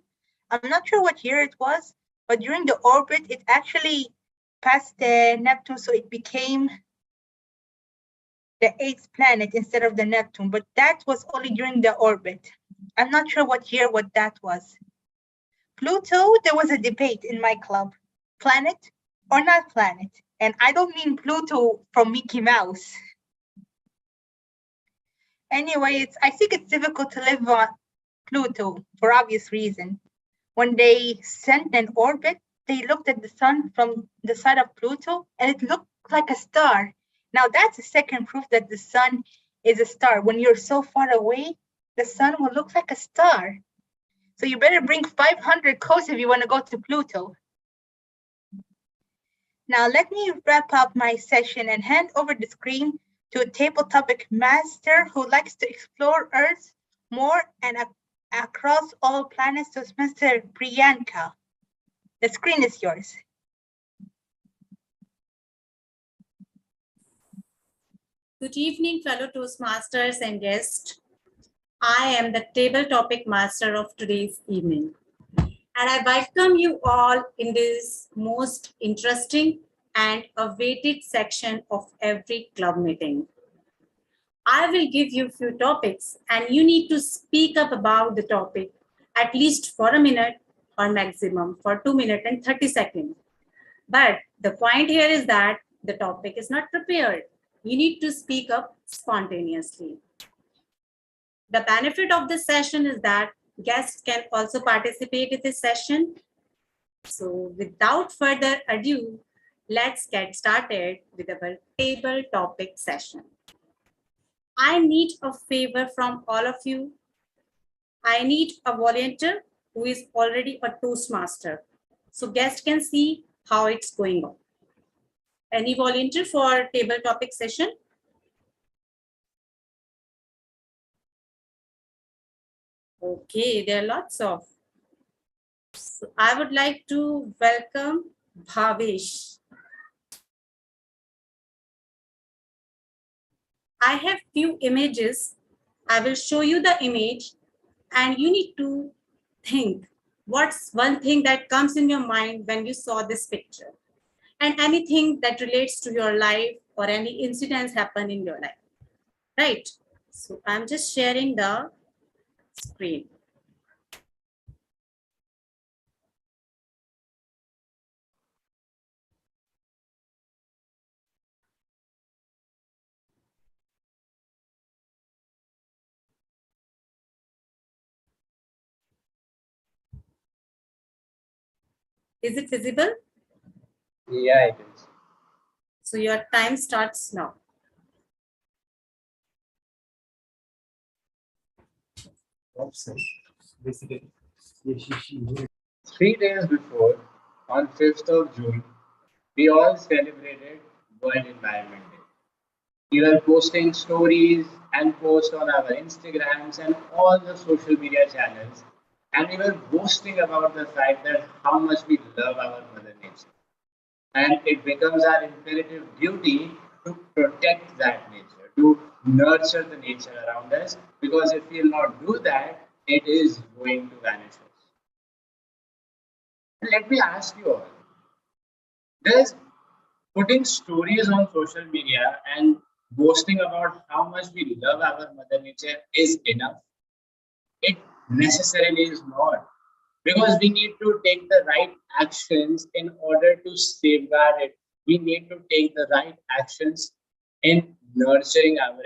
I'm not sure what year it was, but during the orbit, it actually passed the Neptune, so it became the 8th planet instead of the Neptune, but that was only during the orbit. I'm not sure what year what that was. Pluto, there was a debate in my club, planet or not planet. And I don't mean Pluto from Mickey Mouse. Anyway, I think it's difficult to live on Pluto for obvious reason. When they sent an orbit, they looked at the sun from the side of Pluto and it looked like a star. Now that's a second proof that the sun is a star. When you're so far away, the sun will look like a star. So you better bring 500 coats if you want to go to Pluto. Now let me wrap up my session and hand over the screen to a table topic master who likes to explore Earth more and across all planets, Toastmaster Priyanka. The screen is yours. Good evening, fellow Toastmasters and guests. I am the table topic master of today's evening. And I welcome you all in this most interesting and awaited section of every club meeting. I will give you a few topics and you need to speak up about the topic at least for a minute or maximum for 2 minutes and 30 seconds. But the point here is that the topic is not prepared. You need to speak up spontaneously. The benefit of this session is that guests can also participate in this session. So without further ado, let's get started with our table topic session. I need a favor from all of you. I need a volunteer who is already a Toastmaster. So guests can see how it's going on. Any volunteer for table topic session? Okay, there are lots of. So I would like to welcome Bhavesh. I have few images. I will show you the image and you need to think what's one thing that comes in your mind when you saw this picture and anything that relates to your life or any incidents happen in your life, right? So I'm just sharing the screen. Is it visible? Yeah, it is. So your time starts now. Basically, 3 days before, on 5th of June, we all celebrated World Environment Day. We were posting stories and posts on our Instagrams and all the social media channels, and we were boasting about the fact that how much we love our Mother Nature. And it becomes our imperative duty to protect that nature, to nurture the nature around us, because if we will not do that, it is going to vanish us. Let me ask you all, does putting stories on social media and boasting about how much we love our Mother Nature is enough? It necessarily is not, because we need to take the right actions in order to safeguard it. We need to take the right actions in nurturing our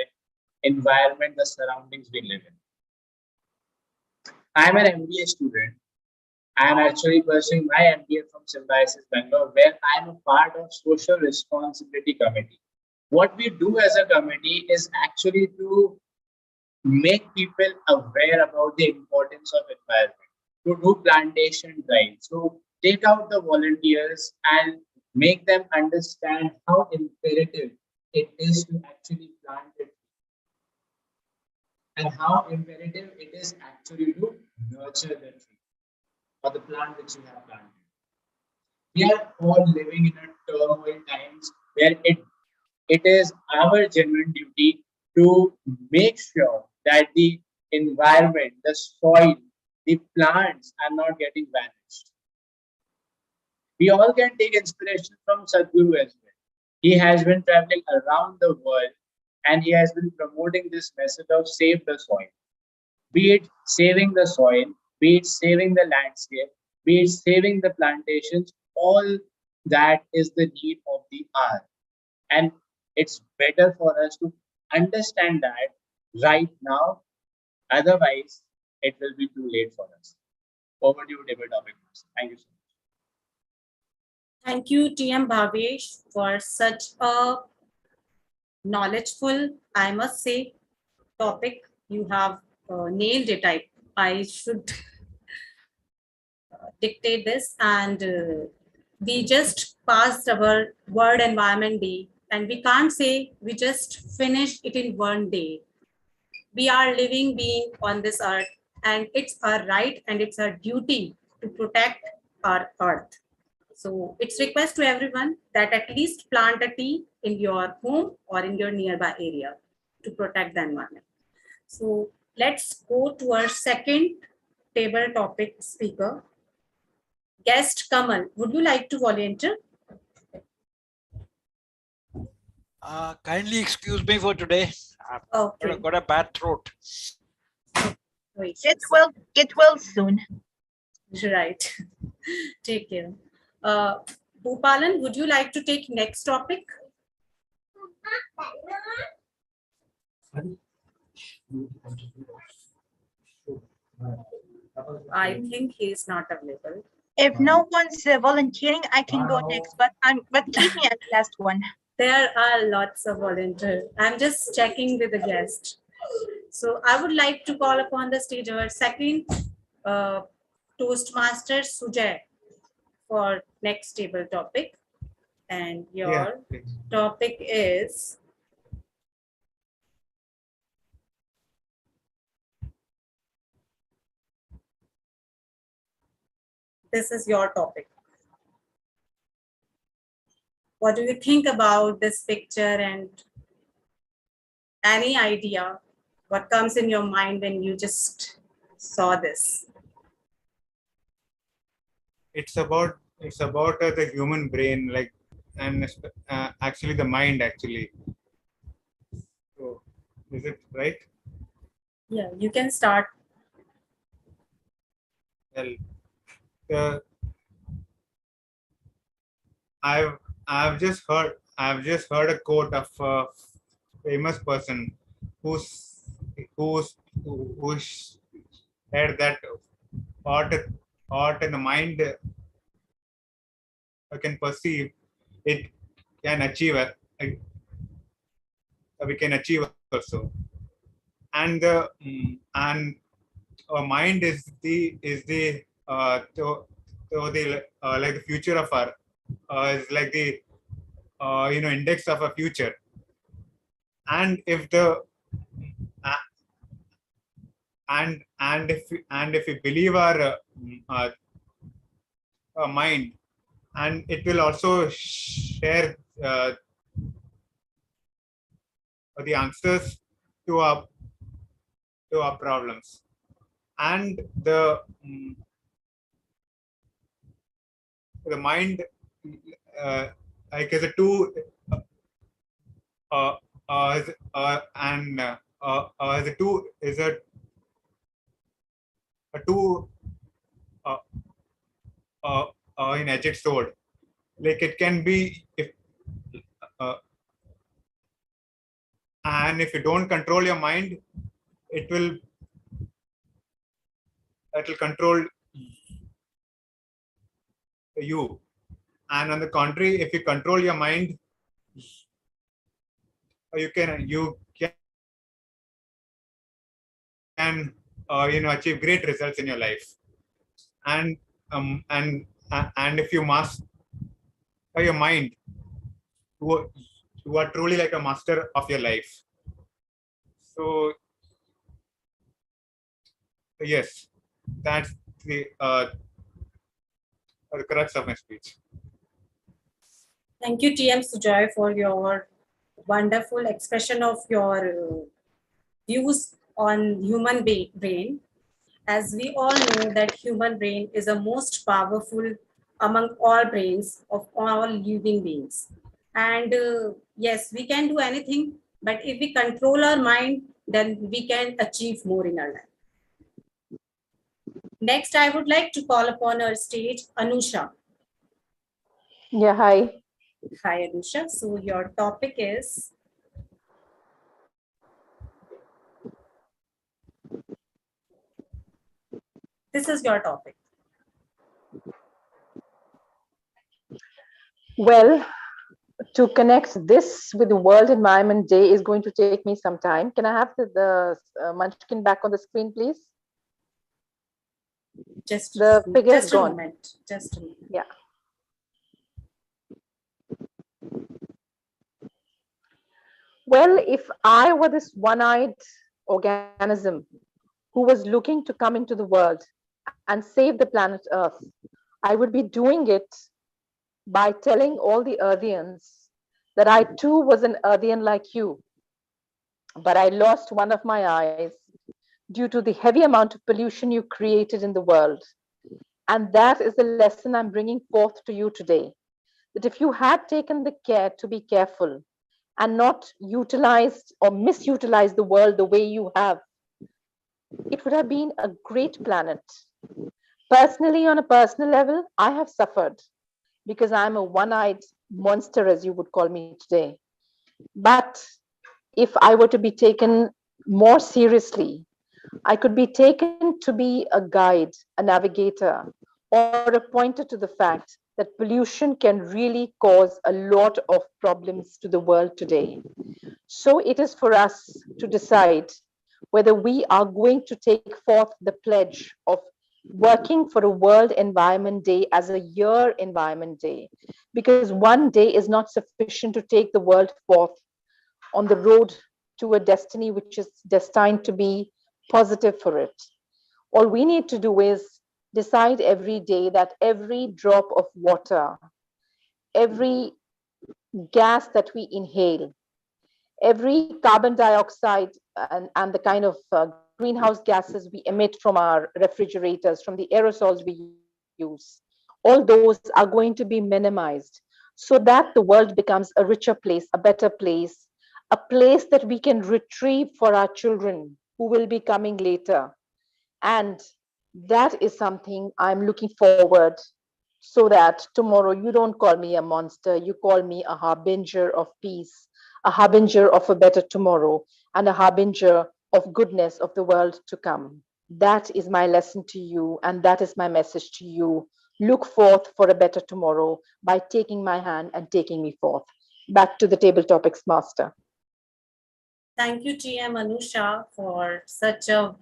environment, the surroundings we live in. I'm an MBA student. I'm actually pursuing my MBA from Symbiosis Bangalore, where I'm a part of Social Responsibility Committee. What we do as a committee is actually to make people aware about the importance of environment, to do plantation drives, to take out the volunteers and make them understand how imperative it is to actually plant it and how imperative it is actually to nurture the tree or the plant which you have planted. We are all living in a turmoil times where it is our genuine duty to make sure that the environment, the soil, the plants are not getting vanished. We all can take inspiration from Sadhguru as well. He has been traveling around the world and he has been promoting this message of save the soil. Be it saving the soil, be it saving the landscape, be it saving the plantations, all that is the need of the hour. And it's better for us to understand that right now, otherwise, it will be too late for us. Over to you, David Topic. Thank you so much. Thank you, TM Bhavesh, for such a knowledgeful, I must say, topic. You have nailed it. I should dictate this. And we just passed our World Environment Day, and we can't say we just finished it in one day. We are living being on this earth, and it's our right and it's our duty to protect our earth. So it's request to everyone that at least plant a tree in your home or in your nearby area to protect the environment. So let's go to our second table topic speaker. Guest Kamal, would you like to volunteer? Kindly excuse me for today. I've got a bad throat. Wait. Get well soon. Right. Take care. Bhupalan, would you like to take next topic? I think he is not available. If no one's volunteering, I can go next, but keep me as last one. There are lots of volunteers. I'm just checking with the guest. So I would like to call upon the stage our second Toastmaster Sujay for next table topic. And your topic is this is your topic. What do you think about this picture and any idea what comes in your mind when you just saw this? It's about the human brain, like, and actually the mind actually. So, is it right? Yeah, you can start. Well, I've just heard a quote of a famous person who said that art in the mind can perceive, it can achieve we can achieve also. And and our mind is the like the future of our is like the index of a future. And if the and if we believe our mind, and it will also share the answers to our problems. And the mind like is a two and the two is a two in edged sword. Like it can be, if and if you don't control your mind, it will control you. And on the contrary, if you control your mind, you can achieve great results in your life. And if you master your mind, you are truly like a master of your life. So yes, that's the crux of my speech. Thank you, TM Sujay, for your wonderful expression of your views on human brain. as we all know that human brain is the most powerful among all brains of all living beings. And yes, we can do anything, but if we control our mind, then we can achieve more in our life. Next, I would like to call upon our stage Anusha. Yeah, hi. Hi, Anusha. So your topic is this is your topic. Well, to connect this with the World Environment Day is going to take me some time. Can I have the Munchkin back on the screen, please? The figure is gone. Just a moment. Yeah. Well, if I were this one-eyed organism who was looking to come into the world and save the planet Earth, I would be doing it by telling all the Earthians that I too was an Earthian like you, but I lost one of my eyes due to the heavy amount of pollution you created in the world. And that is the lesson I'm bringing forth to you today. That if you had taken the care to be careful and not utilized or misutilized the world the way you have, it would have been a great planet. Personally, on a personal level, I have suffered because I'm a one eyed monster, as you would call me today. But if I were to be taken more seriously, I could be taken to be a guide, a navigator, or a pointer to the fact that pollution can really cause a lot of problems to the world today. So it is for us to decide whether we are going to take forth the pledge of working for a World Environment Day as a year Environment Day, because one day is not sufficient to take the world forth on the road to a destiny which is destined to be positive for it. All we need to do is decide every day that every drop of water, every gas that we inhale, every carbon dioxide and the kind of greenhouse gases we emit from our refrigerators, from the aerosols we use, all those are going to be minimized so that the world becomes a richer place, a better place, a place that we can retrieve for our children who will be coming later. And that is something I'm looking forward, so that tomorrow you don't call me a monster, you call me a harbinger of peace, a harbinger of a better tomorrow, and a harbinger of goodness of the world to come. That is my lesson to you, and that is my message to you. Look forth for a better tomorrow by taking my hand and taking me forth. Back to the table topics, Master. Thank you, TM Anusha, for such a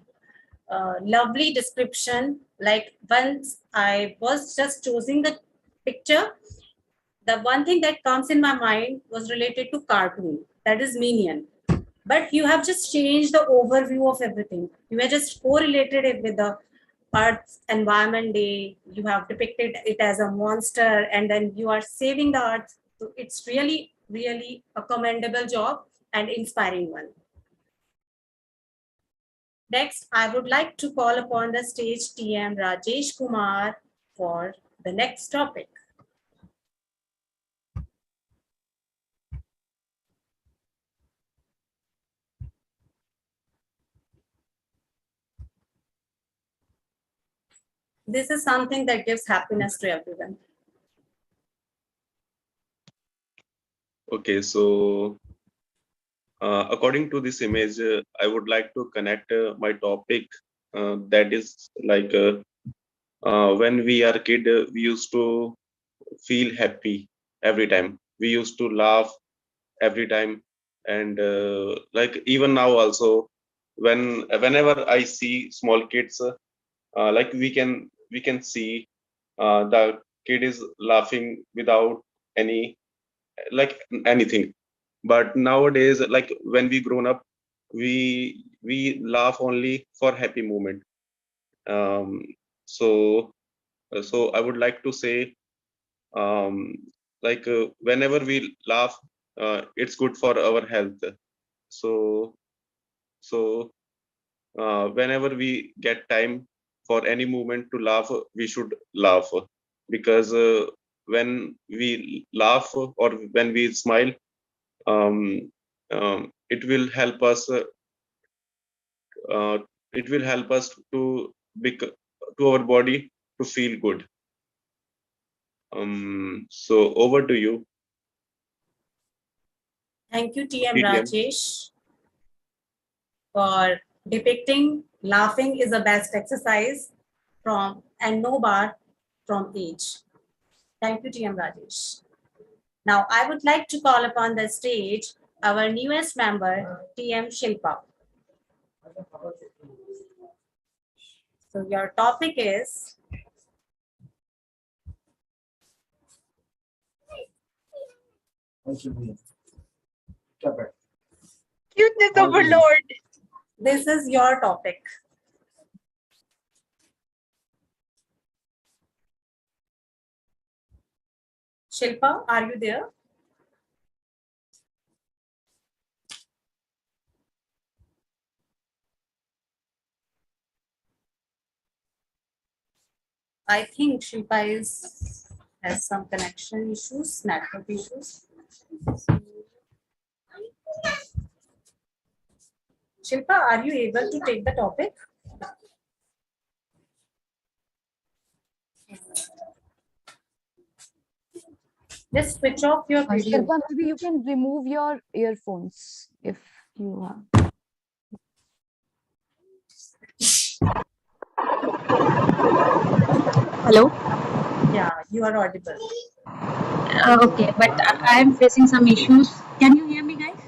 lovely description. Like once I was just choosing the picture, the one thing that comes in my mind was related to cartoon, that is Minion. But you have just changed the overview of everything. You have just correlated it with the Earth's Environment Day. You have depicted it as a monster, and then you are saving the Earth. So it's really, really a commendable job and inspiring one. Next, I would like to call upon the stage TM Rajesh Kumar for the next topic. This is something that gives happiness to everyone. Okay, so according to this image, I would like to connect my topic that is like when we are kid, we used to feel happy every time. We used to laugh every time, and like even now also, whenever I see small kids, like we can see the kid is laughing without any like anything. But nowadays, like when we grown up, we laugh only for happy moment. Um, so so I would like to say, um, like whenever we laugh, it's good for our health. So whenever we get time, for any moment to laugh, we should laugh, because when we laugh or when we smile, um, it will help us. Uh, it will help us to our body to feel good. So over to you, Thank you, TM TTM. Rajesh, for depicting laughing is the best exercise from and no bar from age. Thank you, TM Rajesh. Now, I would like to call upon the stage our newest member, TM Shilpa. So your topic is Cuteness overload. This is your topic. Shilpa, are you there? I think Shilpa has some connection issues, network issues. Shilpa, are you able to take the topic? Just switch off your video. Shilpa, maybe you can remove your earphones if you have. Hello. Yeah, you are audible. Okay, but I am facing some issues. Can you hear me, guys?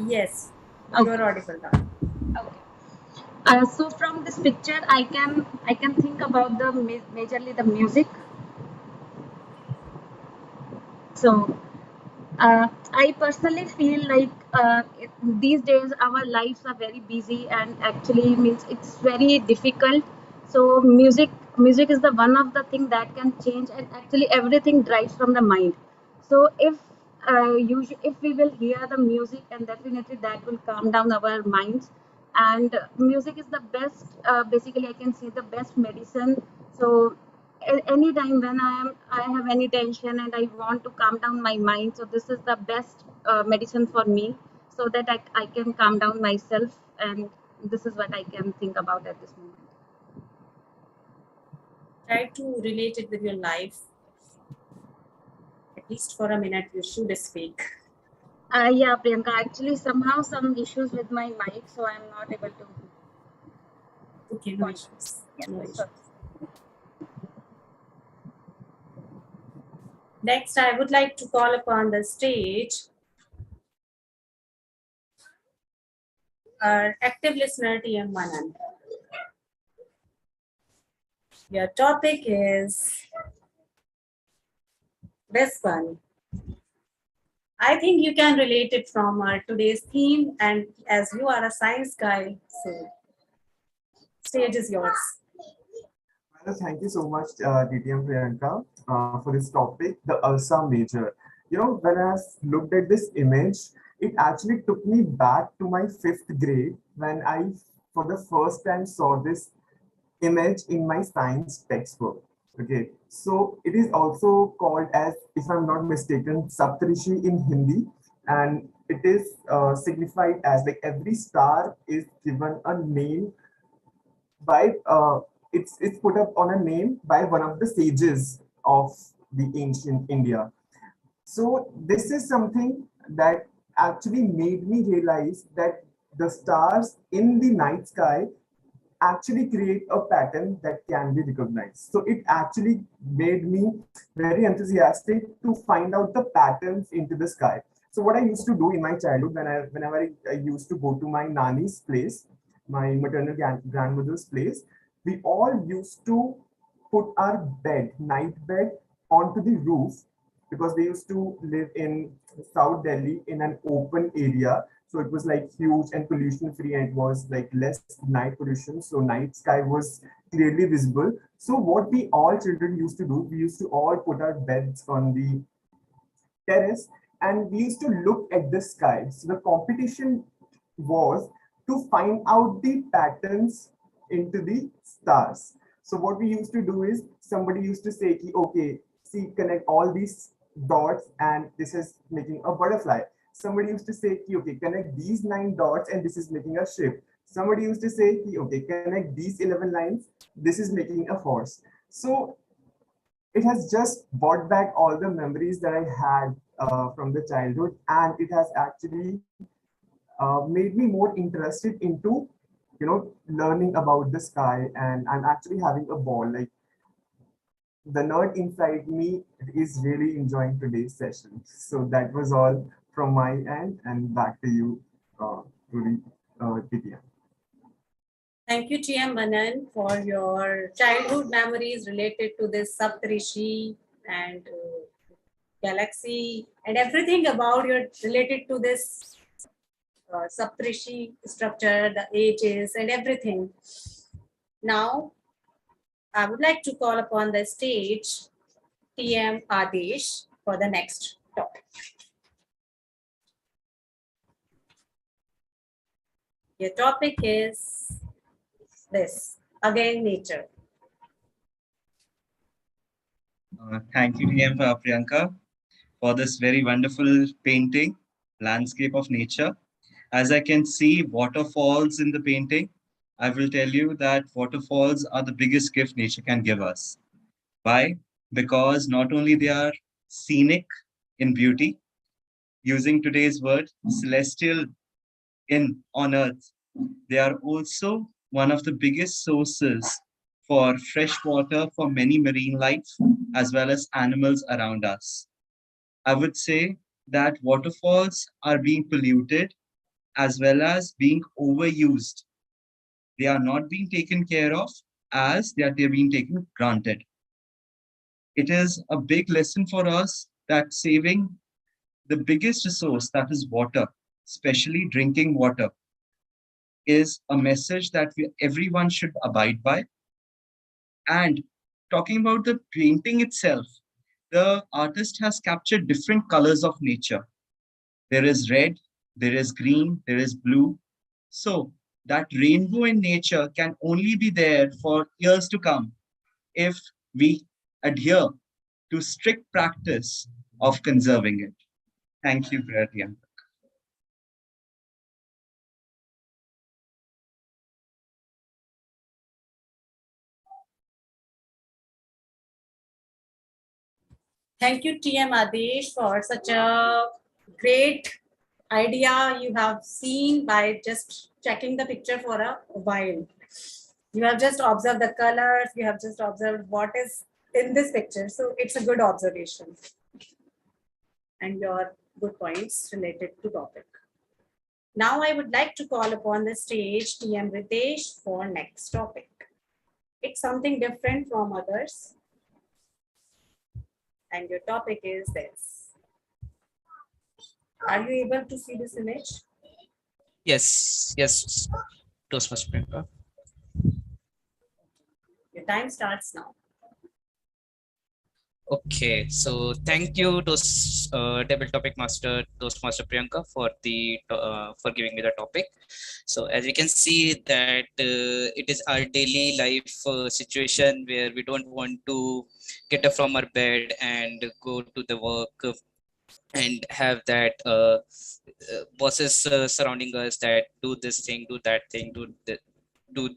Yes, okay. You are audible now. So from this picture, I can think about the majorly the music. So I personally feel like these days our lives are very busy and actually means it's very difficult. So music is the one of the thing that can change, and actually everything drives from the mind. So if we will hear the music, and definitely that will calm down our minds. And music is the best. Basically, I can say the best medicine. So anytime when I have any tension and I want to calm down my mind, so this is the best medicine for me, so that I can calm down myself, and this is what I can think about at this moment. Try to relate it with your life. At least for a minute, you should speak. Yeah, Priyanka, actually somehow some issues with my mic, so I'm not able to. Okay, no issues. Yeah, No issues. sorry. Next, I would like to call upon the stage our active listener, TM Manan. Your topic is this one. I think you can relate it from our today's theme, and as you are a science guy, so stage is yours. Well, thank you so much, DTM Priyanka, for this topic, the Ursa Major. You know, when I looked at this image, it actually took me back to my 5th grade when I, for the first time, saw this image in my science textbook. Okay, so it is also called as, if I'm not mistaken, Saptarishi in Hindi, and it is signified as like every star is given a name by it's put up on a name by one of the sages of the ancient India. So this is something that actually made me realize that the stars in the night sky actually create a pattern that can be recognized. So it actually made me very enthusiastic to find out the patterns into the sky. So what I used to do in my childhood, whenever I used to go to my nanny's place, my maternal grandmother's place, we all used to put our night bed, onto the roof, because they used to live in South Delhi in an open area. So it was like huge and pollution free, and it was like less night pollution. So night sky was clearly visible. So what we all children used to do, we used to all put our beds on the terrace, and we used to look at the sky. So the competition was to find out the patterns into the stars. So what we used to do is somebody used to say, okay, see, connect all these dots and this is making a butterfly. Somebody used to say, okay, connect these 9 dots and this is making a ship. Somebody used to say, okay, connect these 11 lines, this is making a horse. So it has just brought back all the memories that I had from the childhood, and it has actually made me more interested into, learning about the sky, and I'm actually having a ball. Like, the nerd inside me is really enjoying today's session. So that was all from my end, and back to you, Rudy, Vidya. Thank you, TM Manan, for your childhood memories related to this Saptarishi and galaxy and everything about your related to this Saptarishi structure, the ages and everything. Now, I would like to call upon the stage TM Adesh for the next topic. Your topic is this, again, nature. Thank you, Priyanka, for this very wonderful painting, landscape of nature. As I can see waterfalls in the painting, I will tell you that waterfalls are the biggest gift nature can give us. Why? Because not only they are scenic in beauty, using today's word, celestial in on earth, they are also one of the biggest sources for fresh water for many marine life as well as animals around us. I would say that waterfalls are being polluted as well as being overused. They are not being taken care of as they're being taken granted. It is a big lesson for us that saving the biggest resource, that is water, especially drinking water, is a message that everyone should abide by. And talking about the painting itself, the artist has captured different colors of nature. There is red, there is green, there is blue. So that rainbow in nature can only be there for years to come if we adhere to strict practice of conserving it. Thank you, Priyanka. Thank you, TM Adesh, for such a great idea you have seen by just checking the picture for a while. You have just observed the colors, you have just observed what is in this picture. So it's a good observation and your good points related to topic. Now I would like to call upon the stage TM Ritesh for next topic. It's something different from others. And your topic is this. Are you able to see this image? Yes, Toastmaster Priyanka. Your time starts now. Okay, so thank you, Table Topic Master, Toastmaster Priyanka, for giving me the topic. So as we can see that it is our daily life situation where we don't want to get up from our bed and go to the work and have that bosses surrounding us that do this thing, do that thing, do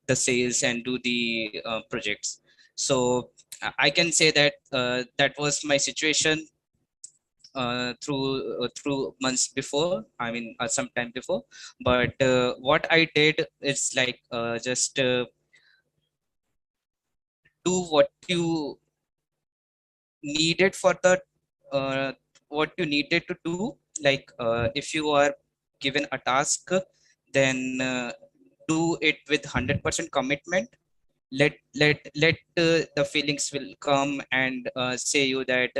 the sales and do the projects. So I can say that that was my situation through months before. I mean, some time before. But what I did is like just do what you needed for the what you needed to do. Like if you are given a task, then do it with 100% commitment. Let the feelings will come and say you that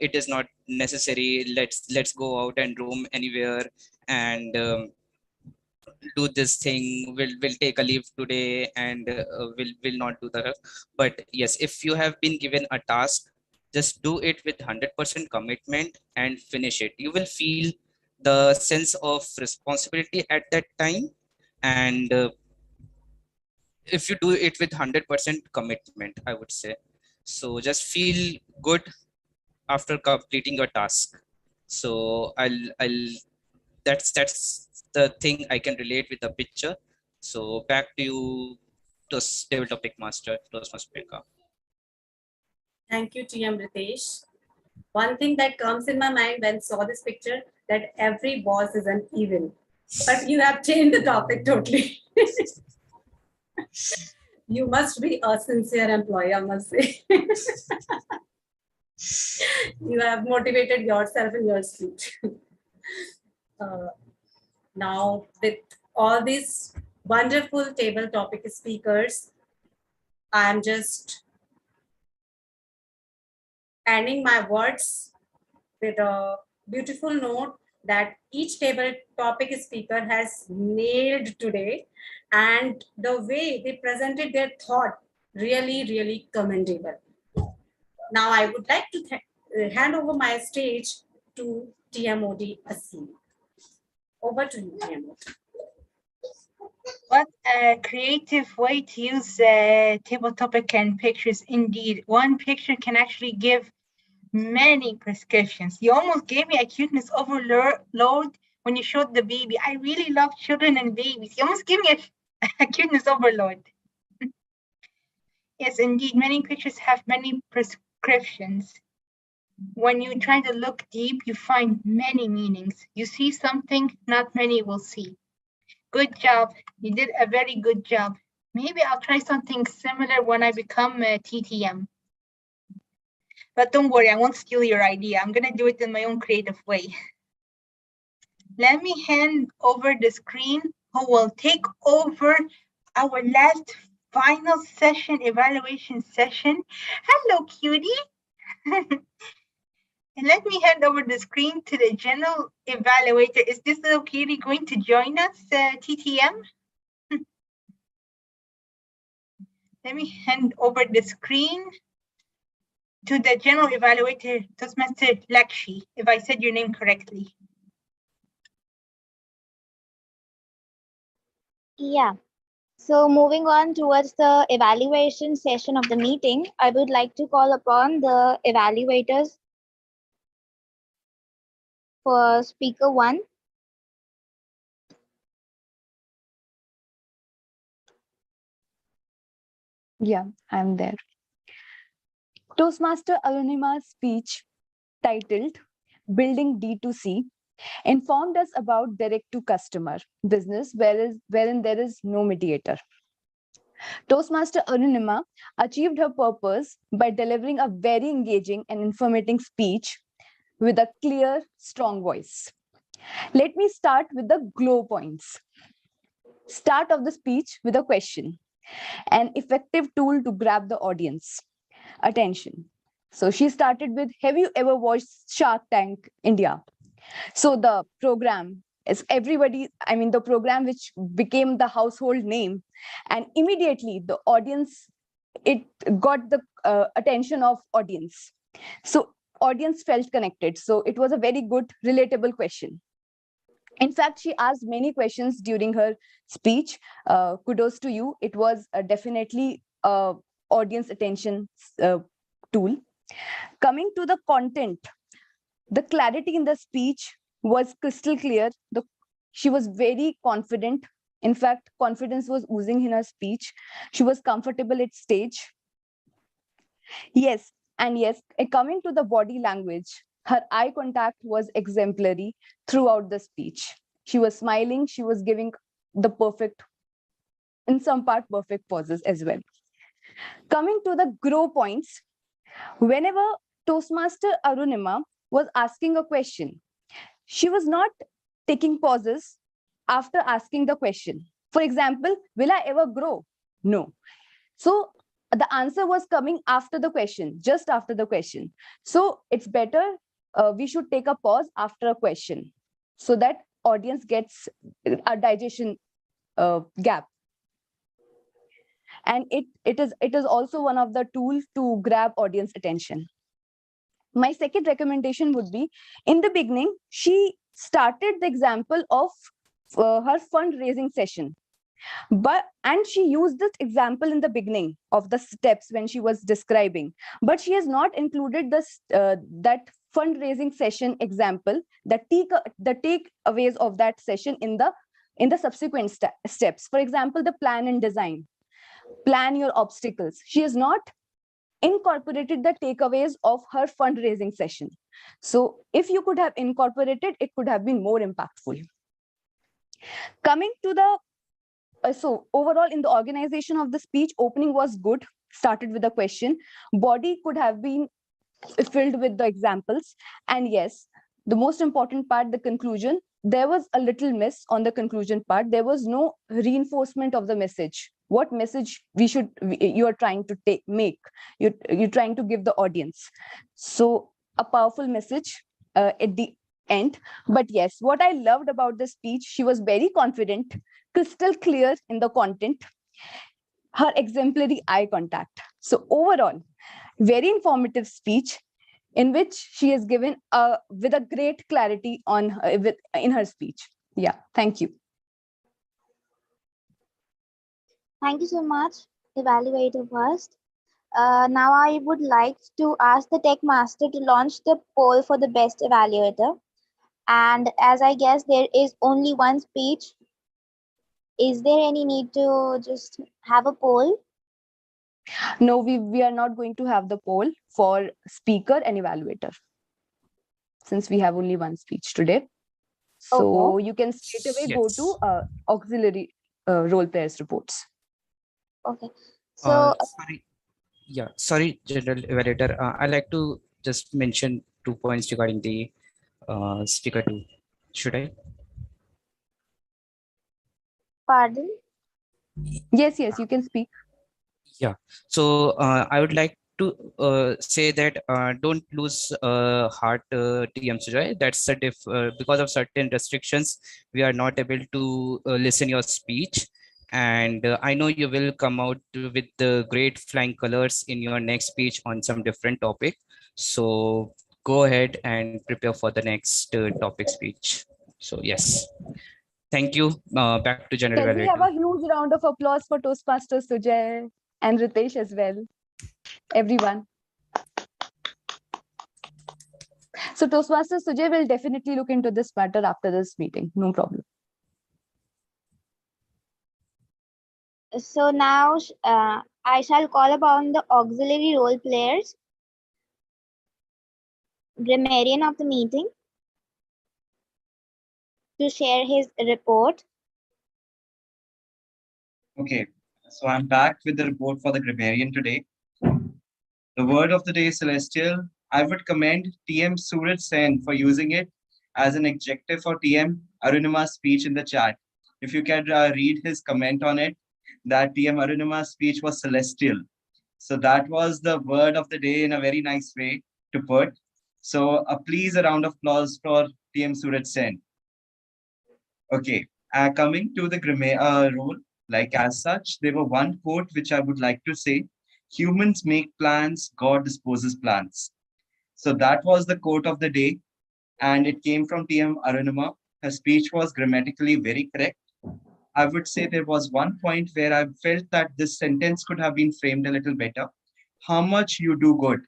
it is not necessary, let's go out and roam anywhere and do this thing, will take a leave today and will not do that. But yes, if you have been given a task, just do it with 100% commitment and finish it. You will feel the sense of responsibility at that time, and if you do it with 100% commitment, I would say. So just feel good after completing your task. So I'll that's the thing I can relate with the picture. So back to you, table topic master, Toastmaster Priyanka. Thank you, TM Ritesh. One thing that comes in my mind when saw this picture, that every boss is an evil. But you have changed the topic totally. You must be a sincere employee, I must say. You have motivated yourself in your speech. Now, with all these wonderful table topic speakers, I'm just ending my words with a beautiful note that each table topic speaker has nailed today, and the way they presented their thought, really, really commendable. Now I would like to hand over my stage to TMOD Asim. Over to you, TMOD. What a creative way to use table topic and pictures indeed. One picture can actually give many prescriptions. You almost gave me a cuteness overload when you showed the baby. I really love children and babies. You almost gave me a cuteness overload. Yes, indeed, many pictures have many prescriptions. When you try to look deep, you find many meanings. You see something not many will see. Good job. You did a very good job. Maybe I'll try something similar when I become a TTM. But don't worry, I won't steal your idea. I'm going to do it in my own creative way. Let me hand over the screen who will take over our last final session, evaluation session. Hello, cutie. And let me hand over the screen to the general evaluator. Is this little cutie going to join us, TTM? Let me hand over the screen to the general evaluator, Toastmaster Lakshi, if I said your name correctly. Yeah. So moving on towards the evaluation session of the meeting, I would like to call upon the evaluators for speaker 1. Yeah, I'm there. Toastmaster Arunima's speech titled Building D2C informed us about direct to customer business wherein there is no mediator. Toastmaster Arunima achieved her purpose by delivering a very engaging and informative speech with a clear, strong voice. Let me start with the glow points. Start of the speech with a question, an effective tool to grab the audience attention. So she started with, have you ever watched Shark Tank India? So the program is the program which became the household name, and immediately the audience, it got the attention of audience. So audience felt connected. So it was a very good, relatable question. In fact, she asked many questions during her speech. Kudos to you. It was definitely audience attention tool. Coming to the content, the clarity in the speech was crystal clear. She was very confident. In fact, confidence was oozing in her speech. She was comfortable at stage. Yes, and yes, coming to the body language, her eye contact was exemplary throughout the speech. She was smiling, she was giving the perfect, in some part, perfect pauses as well. Coming to the grow points, whenever Toastmaster Arunima was asking a question, she was not taking pauses after asking the question. For example, will I ever grow? No. So the answer was coming after the question, just after the question. So it's better, we should take a pause after a question so that audience gets a digestion gap. And it is also one of the tools to grab audience attention. My second recommendation would be, in the beginning, she started the example of her fundraising session. And she used this example in the beginning of the steps when she was describing, but she has not included this that fundraising session example, the takeaways of that session in the subsequent steps. For example, the plan and design, plan your obstacles. She has not incorporated the takeaways of her fundraising session. So if you could have incorporated, it could have been more impactful. Coming to the so overall, in the organization of the speech, opening was good, started with a question, body could have been filled with the examples, and yes, the most important part, the conclusion, there was a little miss on the conclusion part. There was no reinforcement of the message, what message you are trying to make, you're trying to give the audience. So a powerful message at the end. But yes, what I loved about the speech, she was very confident, crystal clear in the content, her exemplary eye contact. So overall, very informative speech in which she has given with a great clarity in her speech. Yeah, thank you. Thank you so much, evaluator first. Now I would like to ask the tech master to launch the poll for the best evaluator. And as I guess there is only one speech, is there any need to just have a poll? No, we are not going to have the poll for speaker and evaluator, since we have only one speech today. So Okay. you can straight away go Yes. to auxiliary role players reports. Okay. So Sorry. Yeah, sorry, General Evaluator. I like to just mention 2 points regarding the speaker two. Should I? pardon? Yes, you can speak. Yeah. So I would like to say that don't lose heart, TM Sujoy. That's because of certain restrictions, we are not able to listen your speech. And I know you will come out with the great flying colors in your next speech on some different topic. So go ahead and prepare for the next topic speech. So yes, thank you. Back to General Can we have Evaluator. a huge round of applause for Toastmasters Sujay and Ritesh as well? Everyone. So Toastmasters Sujay will definitely look into this matter after this meeting. No problem. So now I shall call upon the auxiliary role players, grammarian of the meeting, to share his report. Okay, so I'm back with the report for the grammarian today. The word of the day is celestial. I would commend TM Suraj Sen for using it as an adjective for TM Arunima's speech in the chat. If you can read his comment on it, that TM Arunima's speech was celestial. So that was the word of the day in a very nice way to put. So please a round of applause for TM Suraj Sen. Okay, coming to the grammar rule, like as such, there were one quote which I would like to say: humans make plans, God disposes plans. So that was the quote of the day, and it came from TM Arunima. Her speech was grammatically very correct. I would say there was one point where I felt that this sentence could have been framed a little better. How much you do good.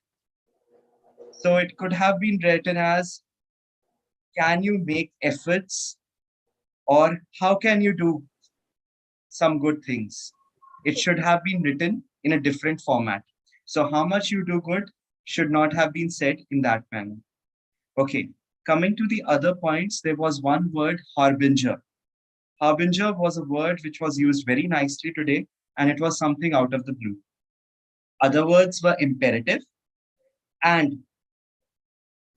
So it could have been written as, can you make efforts, or how can you do some good things? It should have been written in a different format. So how much you do good should not have been said in that manner. Okay, coming to the other points, there was one word, harbinger. Harbinger was a word which was used very nicely today, and it was something out of the blue. Other words were imperative, and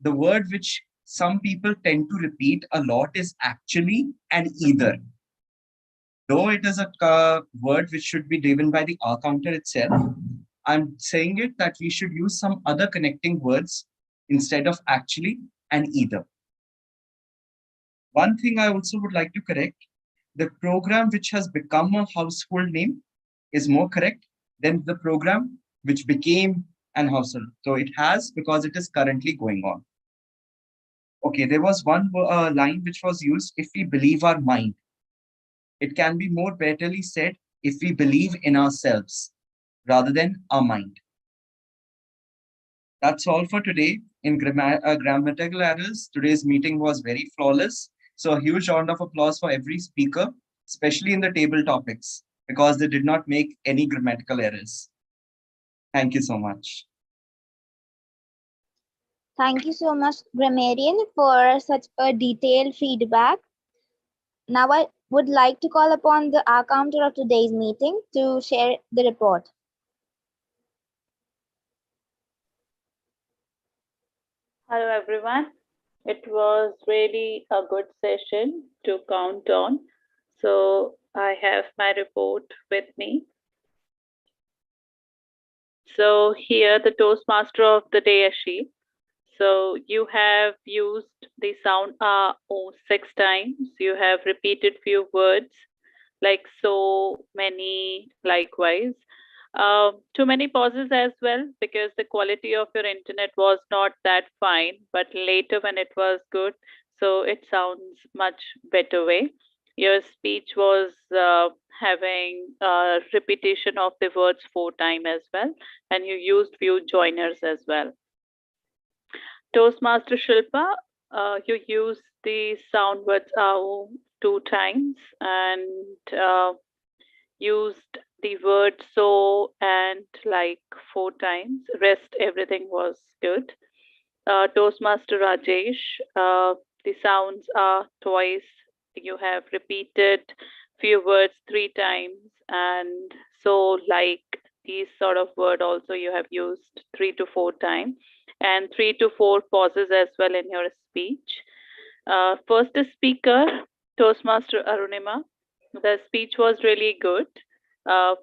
the word which some people tend to repeat a lot is actually and either. Though it is a word which should be driven by the R counter itself, I'm saying it that we should use some other connecting words instead of actually and either. One thing I also would like to correct, the program which has become a household name is more correct than the program which became an household. So it has, because it is currently going on. Okay, there was one line which was used, if we believe our mind. It can be more betterly said if we believe in ourselves rather than our mind. That's all for today. In grammatical errors, today's meeting was very flawless. So a huge round of applause for every speaker, especially in the table topics, because they did not make any grammatical errors. Thank you so much. Thank you so much, Grammarian, for such a detailed feedback. Now I would like to call upon the accountant of today's meeting to share the report. Hello, everyone. It was really a good session to count on. So I have my report with me. So here, the Toastmaster of the day, Ashi. So you have used the sound oh, 6 times. You have repeated few words like so, many, likewise. Too many pauses as well because the quality of your internet was not that fine, but later when it was good, so it sounds much better way. Your speech was having repetition of the words 4 times as well, and you used few joiners as well. Toastmaster Shilpa, you used the sound words 2 times and used the word so and like 4 times. Rest everything was good. Toastmaster Rajesh, the sounds are twice. You have repeated few words 3 times, and so like these sort of word also you have used 3 to 4 times, and 3 to 4 pauses as well in your speech. First speaker, Toastmaster Arunima. The speech was really good.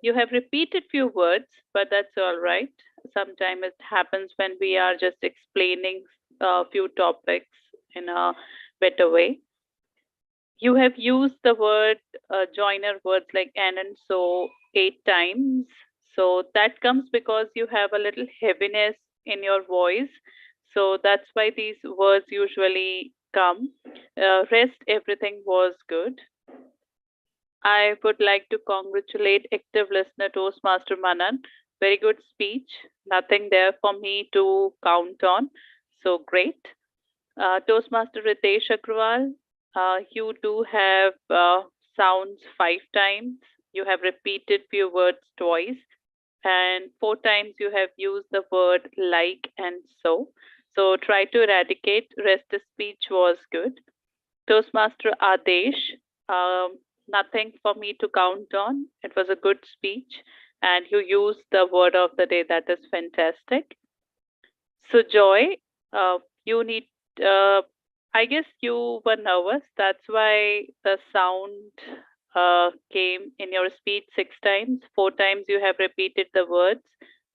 You have repeated few words, but that's all right. Sometimes it happens when we are just explaining a few topics in a better way. You have used the word joiner words like and so 8 times. So that comes because you have a little heaviness in your voice. So that's why these words usually come. Rest, everything was good. I would like to congratulate active listener Toastmaster Manan. Very good speech. Nothing there for me to count on. So great. Toastmaster Ritesh Agrawal, you do have sounds 5 times. You have repeated few words twice. And 4 times you have used the word like and so. So try to eradicate. Rest the speech was good. Toastmaster Adesh, nothing for me to count on. It was a good speech, and you used the word of the day. That is fantastic. So, Joy, you need, I guess you were nervous. That's why the sound came in your speech 6 times. 4 times you have repeated the words,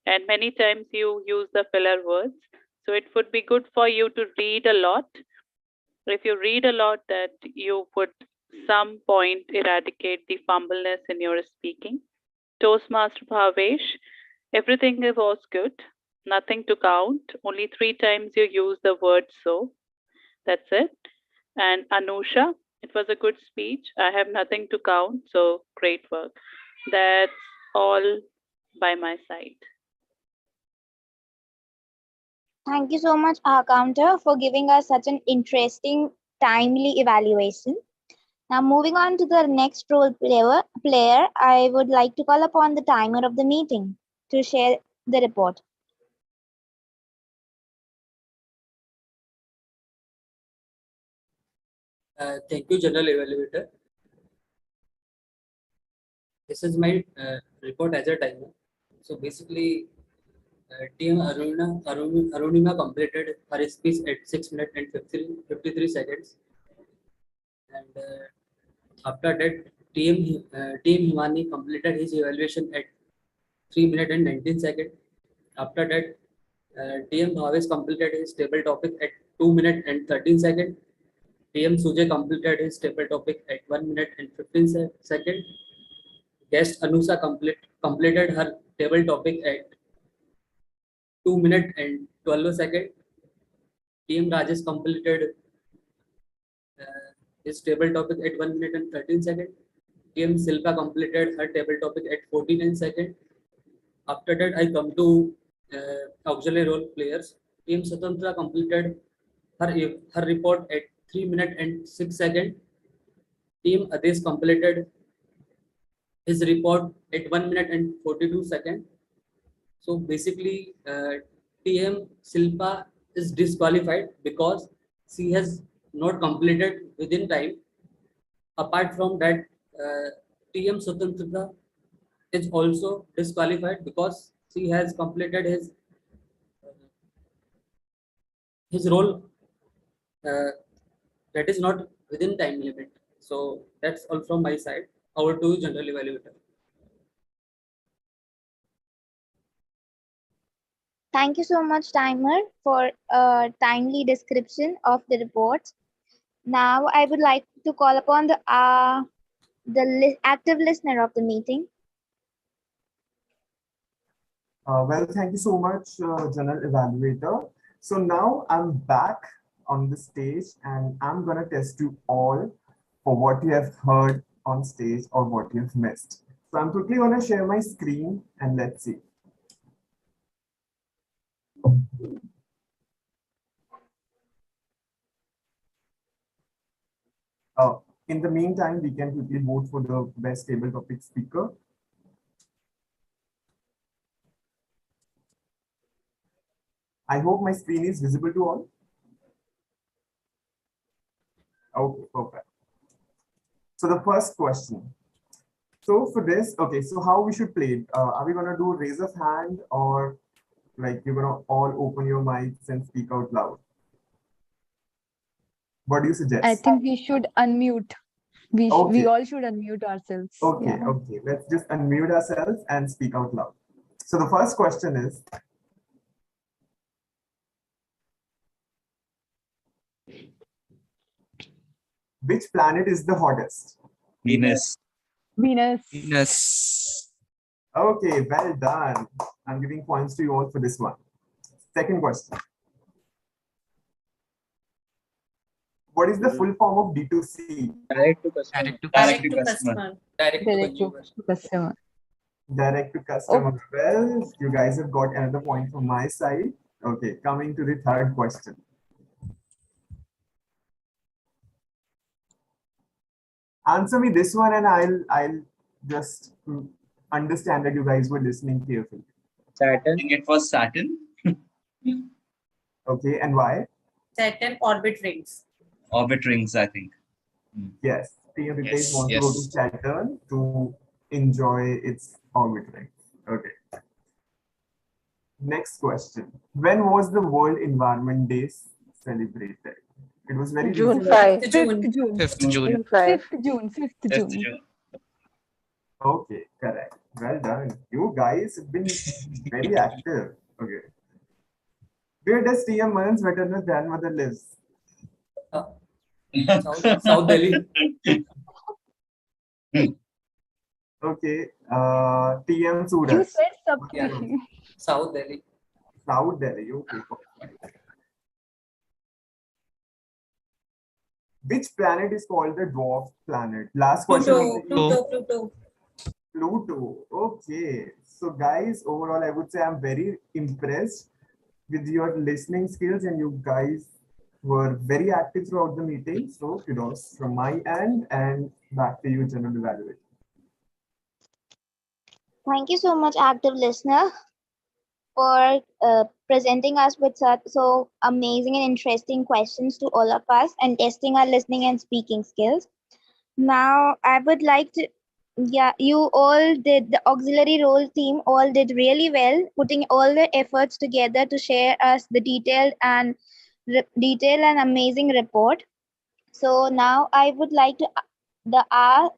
and many times you use the filler words. So, it would be good for you to read a lot. If you read a lot, that you would some point eradicate the fumbleness in your speaking. Toastmaster Bhavesh, everything was good, nothing to count. Only 3 times you use the word so. That's it. And Anusha, it was a good speech. I have nothing to count, so great work. That's all by my side. Thank you so much, Counter, for giving us such an interesting, timely evaluation. Now, moving on to the next role player, I would like to call upon the timer of the meeting to share the report. Thank you, General Evaluator. This is my report as a timer. So basically, team Arunima completed her speech at 6 minutes and 53 seconds. And after that, team Himani completed his evaluation at 3 minutes and 19 seconds. After that, TM Bhavesh completed his table topic at 2 minutes and 13 seconds. TM Sujay completed his table topic at 1 minute and 15 seconds. Guest Anusa completed her table topic at 2 minutes and 12 seconds. TM Rajesh completed his table topic at 1 minute and 13 seconds. TM Silpa completed her table topic at 49 seconds. After that, I come to auxiliary role players. Team Swatantra completed her report at 3 minutes and 6 seconds. Team Adesh completed his report at 1 minute and 42 seconds. So basically, TM Silpa is disqualified because she has not completed within time. Apart from that, TM Swatantra is also disqualified because she has completed his role that is not within time limit. So that's all from my side. Over to you, general evaluator. Thank you so much, Timer, for a timely description of the reports. Now, I would like to call upon the active listener of the meeting. Well, thank you so much, General Evaluator. So now I'm back on the stage and I'm going to test you all for what you have heard on stage or what you've missed. So I'm quickly going to share my screen and let's see. In the meantime, we can quickly vote for the best table topic speaker. I hope my screen is visible to all. Okay, perfect. So the first question. So for this, okay, so how we should play it? Are we gonna do raise of hand or like you're gonna all open your mics and speak out loud? What do you suggest? I think we should unmute. We all should unmute ourselves. Okay, Yeah. okay. Let's just unmute ourselves and speak out loud. So the first question is, which planet is the hottest? Venus. Venus. Venus. Okay, well done. I'm giving points to you all for this one. Second question. What is the full form of D2C? Direct to customer. Direct to customer. Direct to customer. Direct to customer. Well, you guys have got another point from my side. Okay, coming to the third question. Answer me this one and I'll just understand that you guys were listening carefully. Saturn. I think it was Saturn. Okay, and why? Saturn orbit rings. Orbit rings, I think. Yes, Team Ritesh Yes, wants to go to Saturn to enjoy its orbit ring. Okay. Next question. When was the World Environment Day celebrated? It was very June recent. 5. 5th June. 5th June. June 5. 5th June. 5th June. Okay, correct. Well done. You guys have been very active. Okay. Where does TM Mayan's maternal grandmother lives? South Delhi. Okay. TM Suraj. You said something. South Delhi. South Delhi. Okay. Which planet is called the dwarf planet? Last question. Pluto. Pluto. Okay. So guys, overall, I would say I'm very impressed with your listening skills and you guys were very active throughout the meeting. So kudos from my end and back to you, General Evaluator. Thank you so much, active listener, for presenting us with such so amazing and interesting questions to all of us and testing our listening and speaking skills. Now, I would like to, you all did, the auxiliary role team all did really well, putting all their efforts together to share us the detailed and amazing report. So now I would like to the our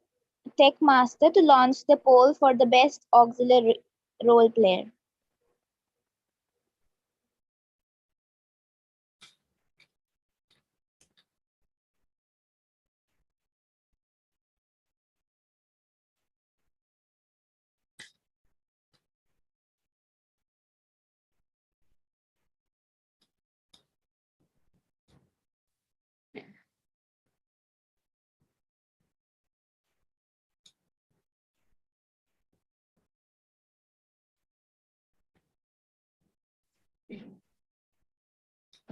tech master to launch the poll for the best auxiliary role player.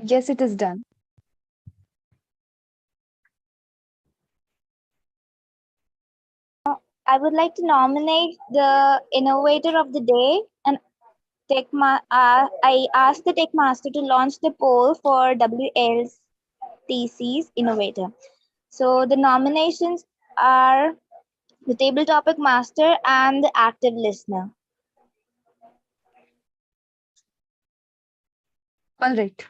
Yes, it is done. I would like to nominate the innovator of the day, and I asked the Tech Master to launch the poll for WLTC's innovator. So the nominations are the table topic master and the active listener. All right.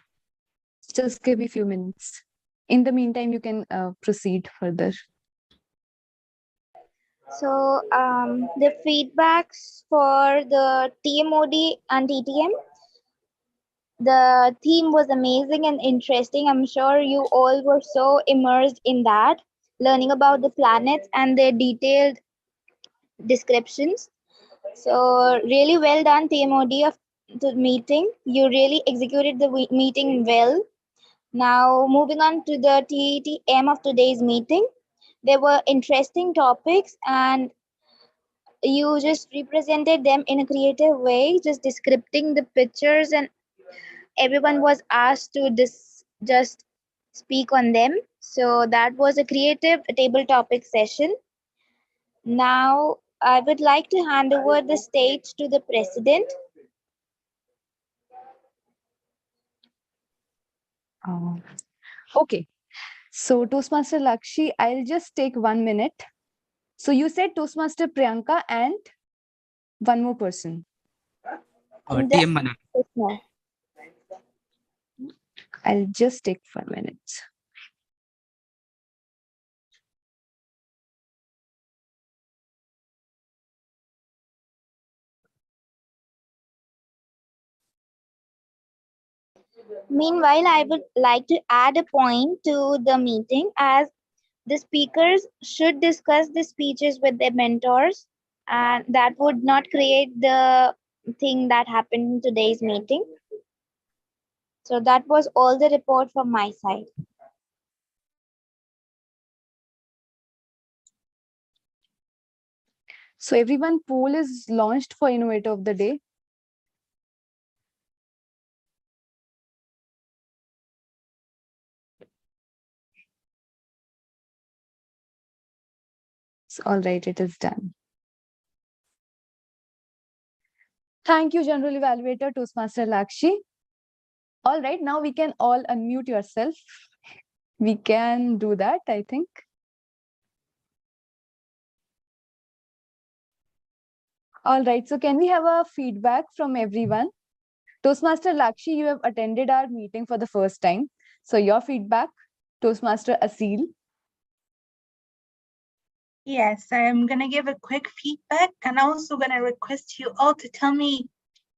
Just give me a few minutes. In the meantime, you can proceed further. So the feedbacks for the TMOD and TTM, the theme was amazing and interesting. I'm sure you all were so immersed in that, learning about the planets and their detailed descriptions. So really well done, TMOD of the meeting. You really executed the meeting well. Now moving on to the TTM of today's meeting. There were interesting topics and you just represented them in a creative way, just describing the pictures, and everyone was asked to just speak on them. So that was a creative table topic session. Now I would like to hand over the stage to the president. Okay. So Toastmaster Lakshi, I'll just take 1 minute. So you said Toastmaster Priyanka and one more person. TM Manan. I'll just take 5 minutes. Meanwhile, I would like to add a point to the meeting, as the speakers should discuss the speeches with their mentors, and that would not create the thing that happened in today's meeting. So that was all the report from my side. So everyone, poll is launched for Innovator of the Day. So, all right, it is done. Thank you, General Evaluator Toastmaster Lakshi. All right, now we can all unmute yourself. We can do that, I think. All right, so can we have a feedback from everyone? Toastmaster Lakshi, you have attended our meeting for the first time. So your feedback, Toastmaster Asil. Yes, I am going to give a quick feedback and also going to request you all to tell me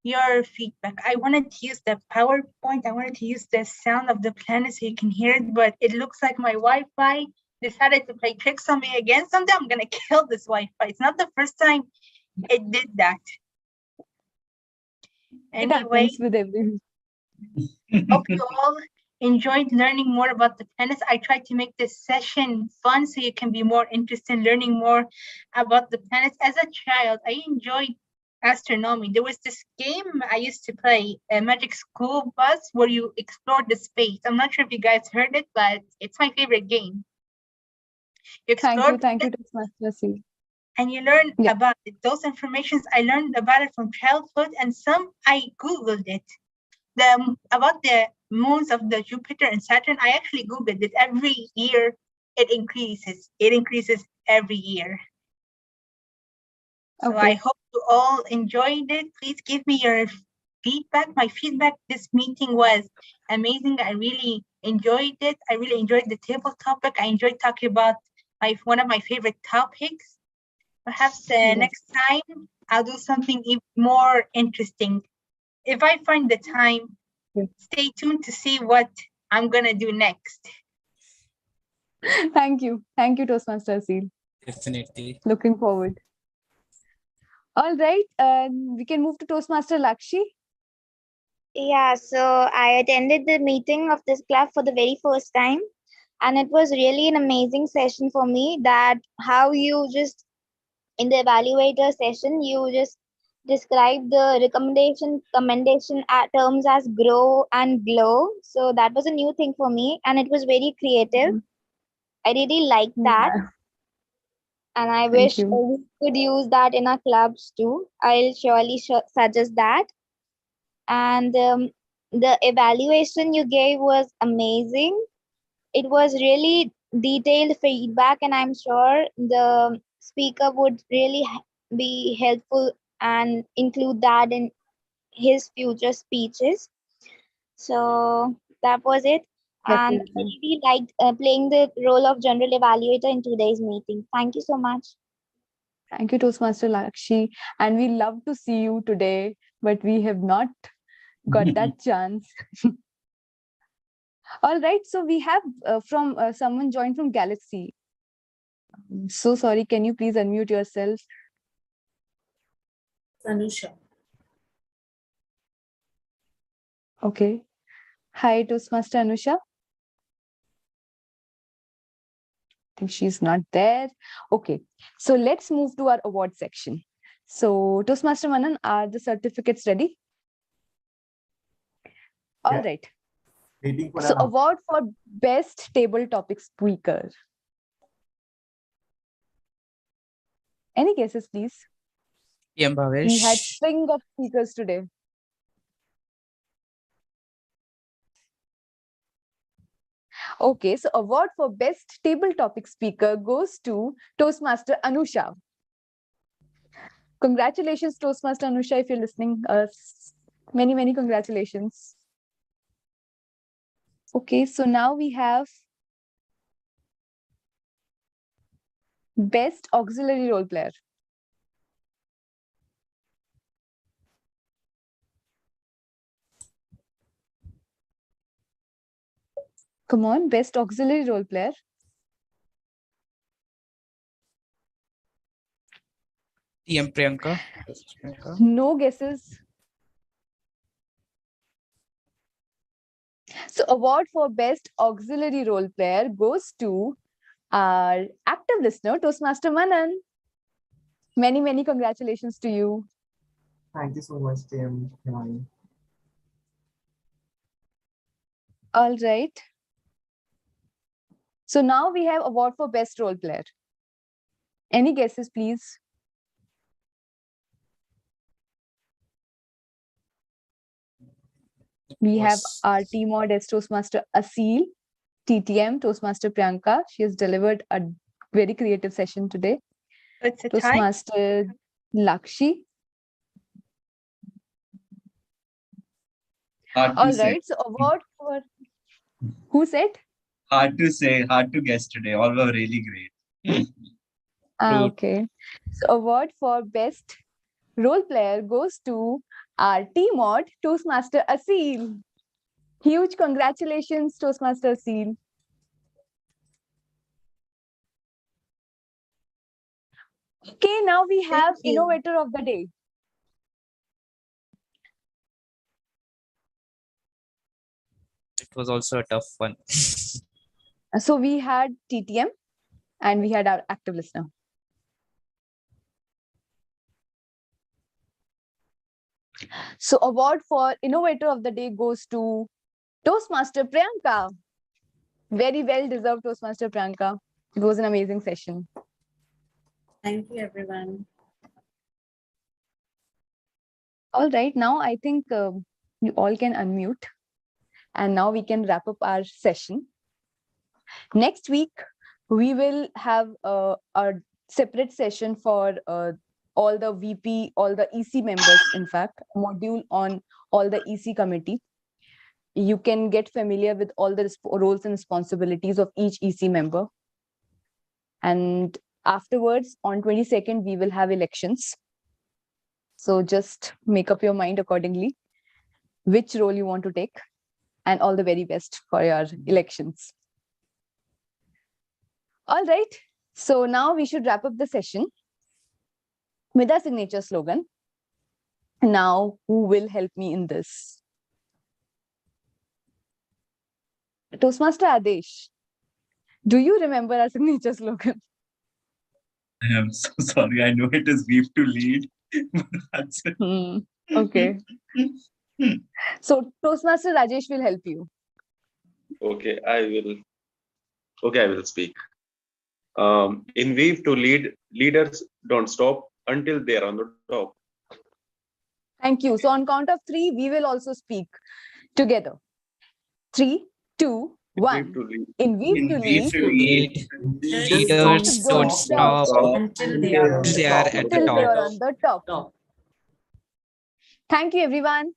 your feedback. I wanted to use the PowerPoint. I wanted to use the sound of the planet so you can hear it, but it looks like my Wi-Fi decided to play tricks on me again. Someday I'm going to kill this Wi-Fi. It's not the first time it did that. It happens with everyone. Hope you all enjoyed learning more about the planets. I tried to make this session fun so you can be more interested in learning more about the planets. As a child, I enjoyed astronomy. There was this game I used to play, Magic School Bus, where you explore the space. I'm not sure if you guys heard it, but it's my favorite game. Thank you, Toastmaster Asil. And you learn about it. Those informations I learned about it from childhood, and some I Googled it. About the moons of the Jupiter and Saturn, I actually Googled it. Every year it increases. It increases every year. So I hope you all enjoyed it. Please give me your feedback. My feedback this meeting was amazing. I really enjoyed it. I really enjoyed the table topic. I enjoyed talking about one of my favorite topics. Perhaps next time I'll do something even more interesting. If I find the time, stay tuned to see what I'm gonna do next. Thank you, Toastmaster Asil. Definitely. Looking forward. All right, we can move to Toastmaster Lakshi. Yeah, so I attended the meeting of this club for the very first time, and it was really an amazing session for me. That how you just in the evaluator session, you just described the commendation terms as grow and glow. So that was a new thing for me, and it was very creative. I really liked that, Yeah. and I Thank wish you. we could use that in our clubs too. I'll surely suggest that. And the evaluation you gave was amazing. It was really detailed feedback, and I'm sure the speaker would really be helpful and include that in his future speeches. So that was it. And I Definitely. really liked playing the role of general evaluator in today's meeting. Thank you so much. Thank you, Toastmaster Lakshi. And we love to see you today, but we have not got that chance. All right. So we have from someone joined from Galaxy. So sorry. Can you please unmute yourself? Anusha. Okay. Hi, Toastmaster Anusha. I think she's not there. Okay. So let's move to our award section. So Toastmaster Manan, are the certificates ready? All Yeah. right. Waiting for So an award for best table topic speaker. Any guesses, please? PM We had Bhavesh. string of speakers today. Okay, so award for best table topic speaker goes to Toastmaster Anusha. Congratulations, Toastmaster Anusha, if you're listening. Many, many congratulations. Okay, so now we have best auxiliary role player. Come on, best auxiliary role player. TM Priyanka. No guesses. So award for best auxiliary role player goes to our active listener, Toastmaster Manan. Many, many congratulations to you. Thank you so much, TM. All right. So now we have award for best role player. Any guesses, please? We have our team mod as Toastmaster Asil, TTM, Toastmaster Priyanka. She has delivered a very creative session today. It's a tie. Toastmaster Lakshi. Hard to All say. right. So award for who said? Hard to say, hard to guess today. All were really great. Okay. So award for best role player goes to our team mod, Toastmaster Asil. Huge congratulations, Toastmaster Asil. Okay, now we have Innovator of the Day. It was also a tough one. So we had TTM and we had our active listener. So award for Innovator of the Day goes to Toastmaster Priyanka. Very well deserved, Toastmaster Priyanka. It was an amazing session. Thank you, everyone. All right, now I think you all can unmute. And now we can wrap up our session. Next week, we will have a separate session for all the VP, all the EC members, in fact, a module on all the EC committee. You can get familiar with all the roles and responsibilities of each EC member. And afterwards, on 22nd, we will have elections. So just make up your mind accordingly, which role you want to take, and all the very best for your elections. All right. So now we should wrap up the session with our signature slogan. Now, who will help me in this? Toastmaster Adesh, do you remember our signature slogan? I am so sorry. I know it is weave to lead, Okay. So Toastmaster Rajesh will help you. Okay, I will speak. In Weave to Lead, leaders don't stop until they are on the top. Thank you. So on count of 3, we will also speak together. 3, 2, 1. In Weave to Lead, Leaders don't stop until they are on until the they are top. at the till they are top. on the top. Thank you, everyone.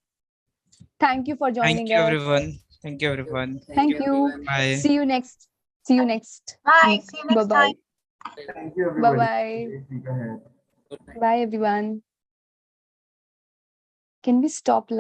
Thank you for joining Thank you, us. everyone. Thank you, everyone. Thank you. Bye. See you next. See you next. Bye. See you next Bye-bye. time. Thank you, everybody. Bye-bye. Great week ahead. Bye, everyone. Can we stop live?